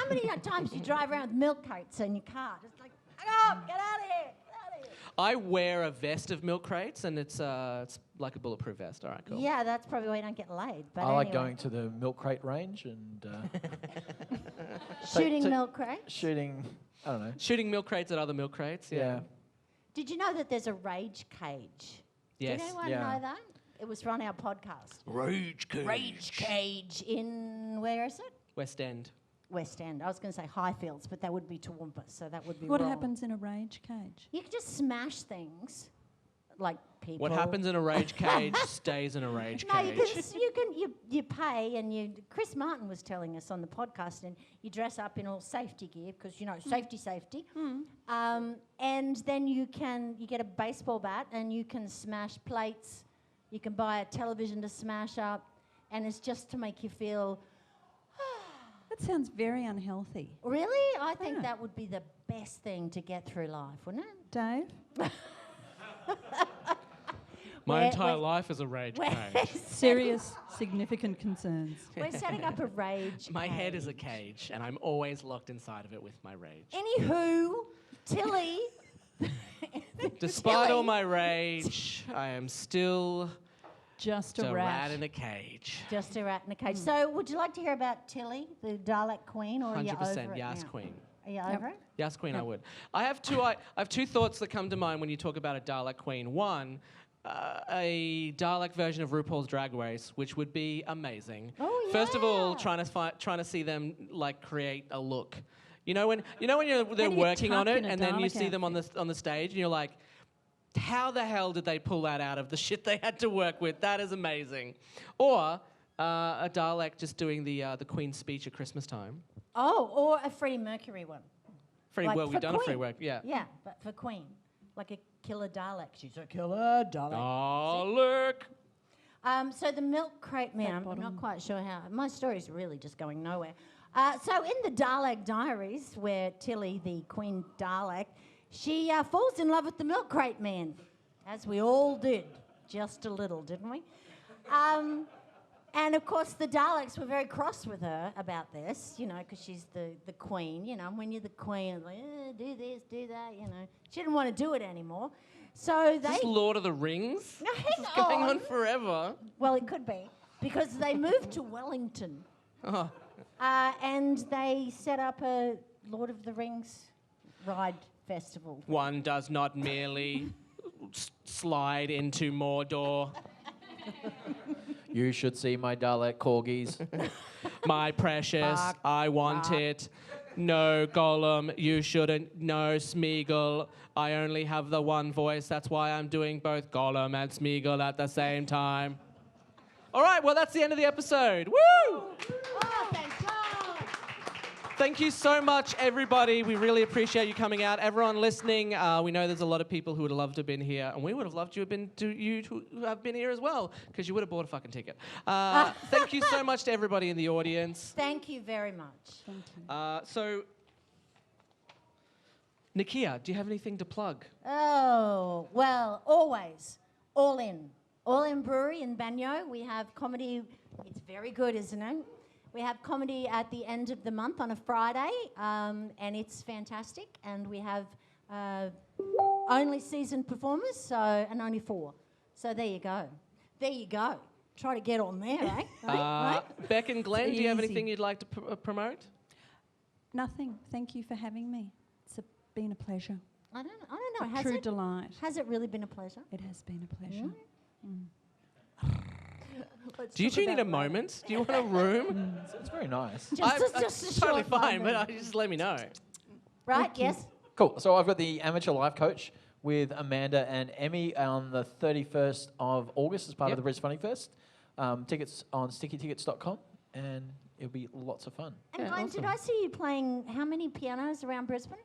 many times do you drive around with milk crates in your car? Just like, get out of here, get out of here. I wear a vest of milk crates, and it's like a bulletproof vest. All right, cool. Yeah, that's probably why you don't get laid. But I like anyway. going to the milk crate range and Shooting to- milk crates. shooting. I don't know. Shooting milk crates at other milk crates. Yeah. Did you know that there's a rage cage? Yes. Did anyone Yeah. know that? It was on our podcast. Rage cage. Rage cage in, where is it? West End. West End. I was going to say Highfields, but that would be Toowoomba, so that would be What wrong. happens in a rage cage? You can just smash things. like people. What happens in a rage cage stays in a rage cage. You pay, and Chris Martin was telling us on the podcast, and you dress up in all safety gear because safety. And then you get a baseball bat and you can smash plates. You can buy a television to smash up, and it's just to make you feel. That sounds very unhealthy. Really? I think that would be the best thing to get through life, wouldn't it? Dave? My entire life is a rage cage. Serious, significant concerns. We're setting up a rage My cage. head is a cage, and I'm always locked inside of it with my rage. Anywho, Tilly. Despite all my rage, I am still Just a a rat in a cage. Just a rat in a cage. So, would you like to hear about Tilly, the Dalek Queen, or are you over 100% it yes, now? Queen. Are you over it? Yes, Queen, I would. I have two thoughts that come to mind when you talk about a Dalek Queen. One, a Dalek version of RuPaul's Drag Race, which would be amazing. Oh, First of all, yeah. trying to see them like create a look. When they're do you working on tuck it, in a and then you Dalek see them on the stage, and you're like, how the hell did they pull that out of the shit they had to work with? That is amazing. Or a Dalek just doing the Queen's speech at Christmas time. Oh, or a Freddie Mercury one. Free Like work, for we've done a free Queen. work, yeah. Yeah, but for Queen. Like a killer Dalek. She's a killer Dalek. Dalek. So the milk crate man, I'm not quite sure how. My story's really just going nowhere. So in the Dalek Diaries, where Tilly, the Queen Dalek, she falls in love with the milk crate man, as we all did, just a little, didn't we? And of course, the Daleks were very cross with her about this, because she's the queen, and when you're the queen, it's like, do this, do that, She didn't want to do it anymore. So Is this Lord of the Rings? Hang This is going on forever. Well, it could be, because they moved to Wellington. Oh. And they set up a Lord of the Rings ride festival. One does not merely slide into Mordor. You should see my Dalek corgis. My precious, I want it. No, Gollum, you shouldn't. No, Smeagol, I only have the one voice. That's why I'm doing both Gollum and Smeagol at the same time. All right, well, that's the end of the episode. Woo! Oh, thank God. Thank you so much, everybody. We really appreciate you coming out. Everyone listening, we know there's a lot of people who would have loved to have been here, and we would have loved you to have been here as well, because you would have bought a fucking ticket. Thank you so much to everybody in the audience. Thank you very much. Thank you. So, Nicchia, do you have anything to plug? Oh, well, always. All In. All In Brewery in Banyo. We have comedy. It's very good, isn't it? We have comedy at the end of the month on a Friday, and it's fantastic. And we have only seasoned performers, and only 4. So there you go. There you go. Try to get on there, eh? Right? Beck and Glenn, do you have easy. anything you'd like to promote? Nothing. Thank you for having me. It's been a pleasure. I don't know. A Has true it? delight. Has it really been a pleasure? It has been a pleasure. Do you two need a moment? Do you want a room? It's very nice. Just a totally short fine, moment. but just let me know. Right? Yes. Cool. So I've got the amateur life coach with Amanda and Emmy on the 31st of August as part of the Bris Funny Fest. Tickets on stickytickets.com, and it'll be lots of fun. And Glenn, did I see you playing how many pianos around Brisbane?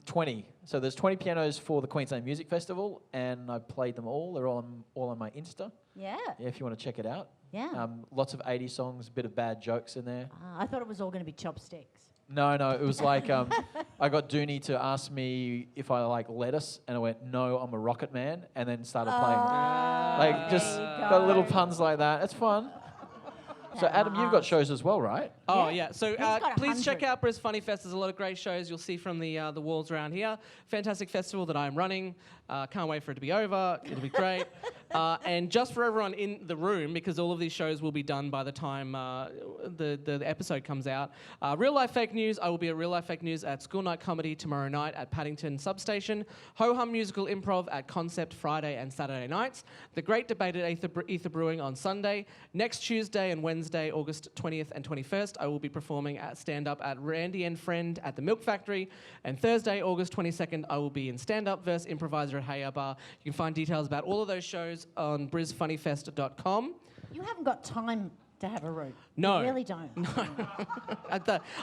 20. So there's 20 pianos for the Queensland Music Festival, and I played them all. They're all on my Insta. Yeah. Yeah, if you want to check it out. Yeah. Lots of 80s songs, a bit of bad jokes in there. I thought it was all going to be chopsticks. No, it was like I got Dooney to ask me if I like lettuce, and I went, no, I'm a rocket man, and then started playing. Like just got little puns like that. It's fun. So Adam, you've got shows as well, right? Oh, yeah. So He's got please check 100. out Bris Funny Fest. There's a lot of great shows you'll see from the walls around here. Fantastic festival that I'm running. Can't wait for it to be over. It'll be great. And just for everyone in the room, because all of these shows will be done by the time the episode comes out. Real Life Fake News, I will be at Real Life Fake News at School Night Comedy tomorrow night at Paddington Substation. Ho Hum Musical Improv at Concept Friday and Saturday nights. The Great Debate at Ether Brewing on Sunday. Next Tuesday and Wednesday, August 20th and 21st, I will be performing at stand-up at Randy and Friend at the Milk Factory. And Thursday, August 22nd, I will be in stand-up versus improviser at Hey Bar. You can find details about all of those shows on brisfunnyfest.com. You haven't got time to have a root. No. You really don't. No.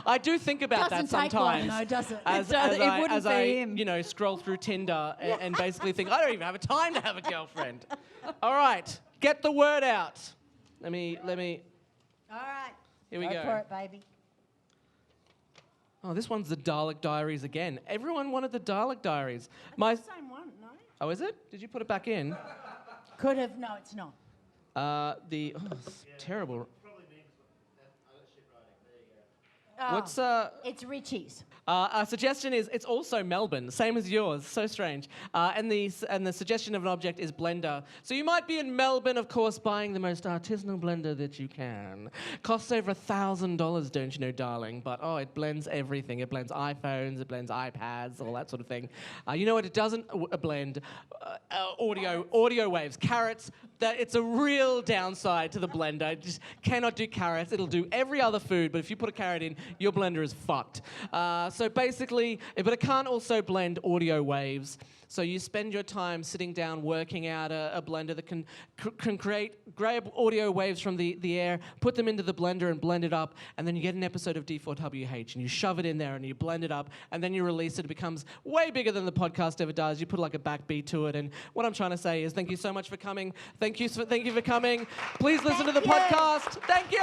I do think about that Doesn't take long, sometimes. though, does it? As I scroll through Tinder and basically think, I don't even have a time to have a girlfriend. All right, get the word out. Let me. All right. Here we go. Go for it, baby. Oh, this one's the Dalek Diaries again. Everyone wanted the Dalek Diaries. It's the same one, no? Oh, is it? Did you put it back in? Could have. No, it's not. It's terrible. Oh, What's It's Richie's. Our suggestion is it's also Melbourne, same as yours. So strange. And the suggestion of an object is blender. So you might be in Melbourne, of course, buying the most artisanal blender that you can. Costs over $1,000, don't you know, darling? But it blends everything. It blends iPhones, it blends iPads, all that sort of thing. You know what? It doesn't blend audio waves, carrots. It's a real downside to the blender. It just cannot do carrots. It'll do every other food, but if you put a carrot in, your blender is fucked. So basically, but it can't also blend audio waves. So you spend your time sitting down working out a blender that can grab audio waves from the air, put them into the blender and blend it up, and then you get an episode of D4WH and you shove it in there and you blend it up, and then you release it. It becomes way bigger than the podcast ever does. You put like a backbeat to it, and what I'm trying to say is thank you so much for coming. Thank you for coming. Please listen to the podcast. Thank you.